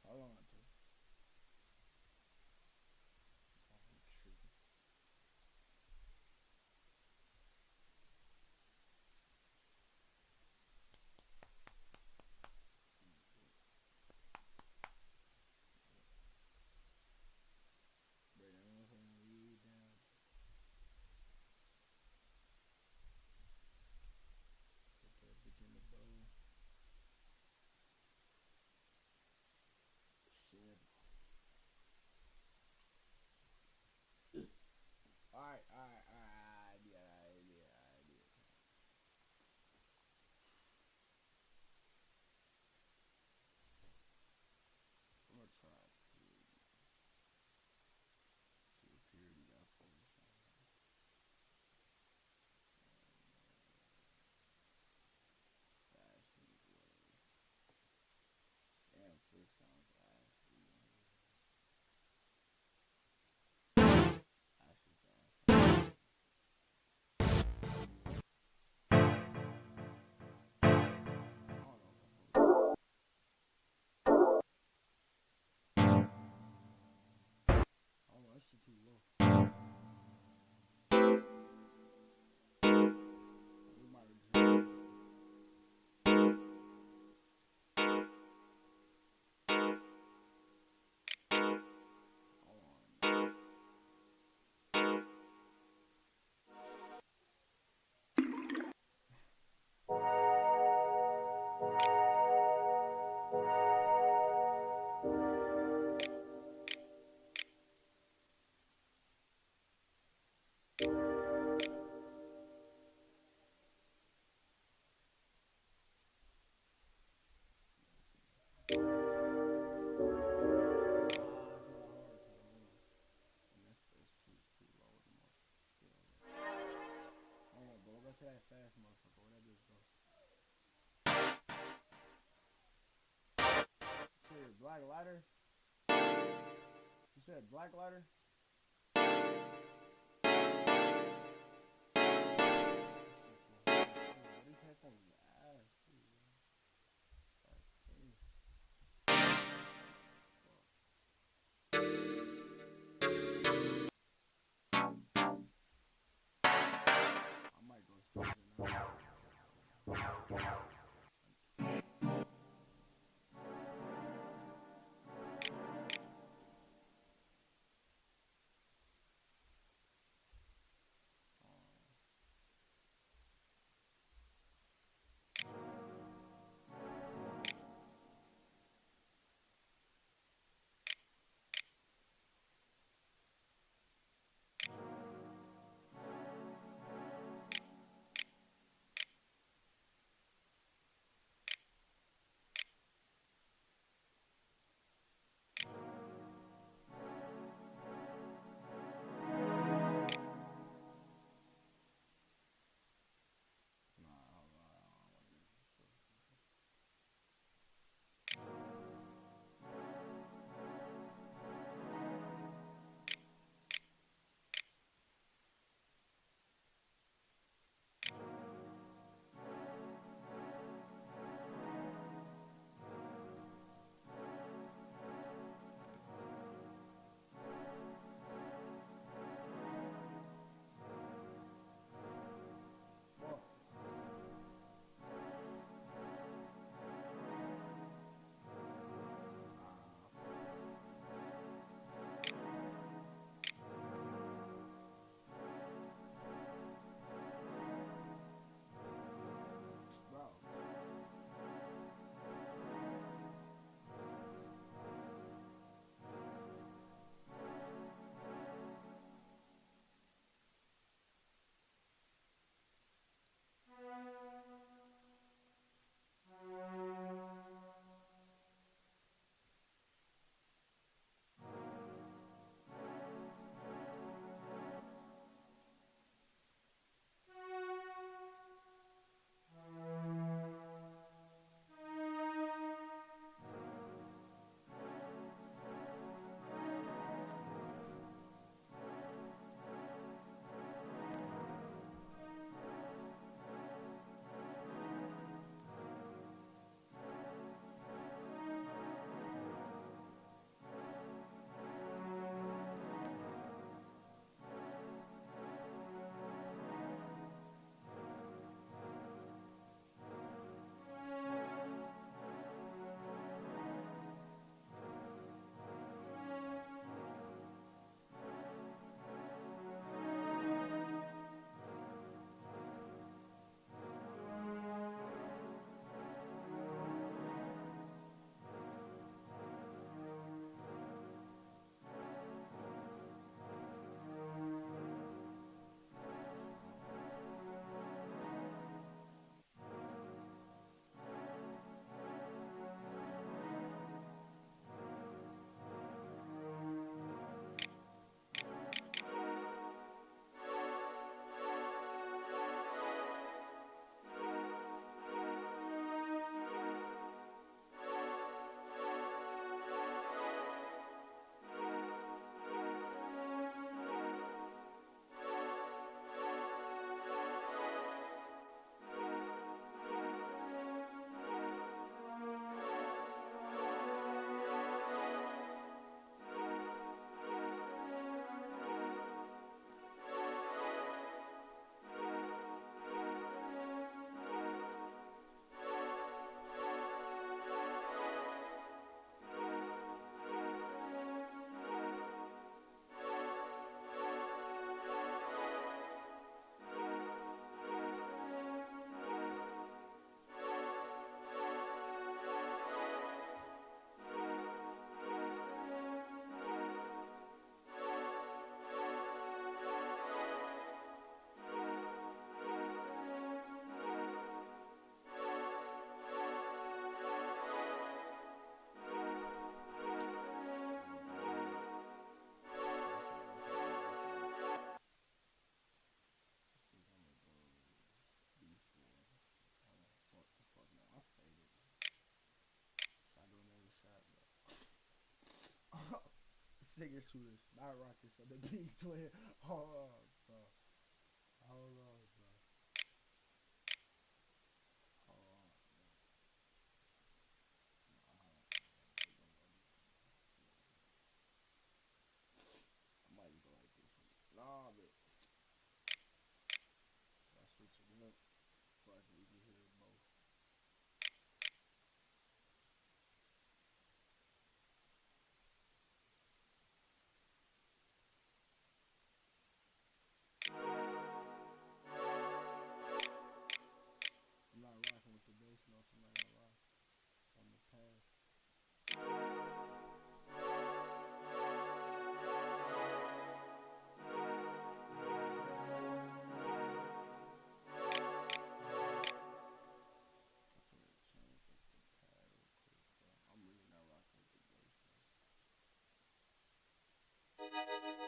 Hold on, too. Oh, I'm tripping. Break that motherfucking weed down. Put that bitch in the bowl. said black lighter? These headphones are ass. I might go straight now. guess who this? Not Rocket, so the big twin. Hold on, bro. Hold on, bro. Hold on, bro. I might go like this one. Nah, but I switch it up so I can even hear both. I'm not rocking with the bass notes, I'm not gonna lie. On the pass. I'm really not rocking with the bass.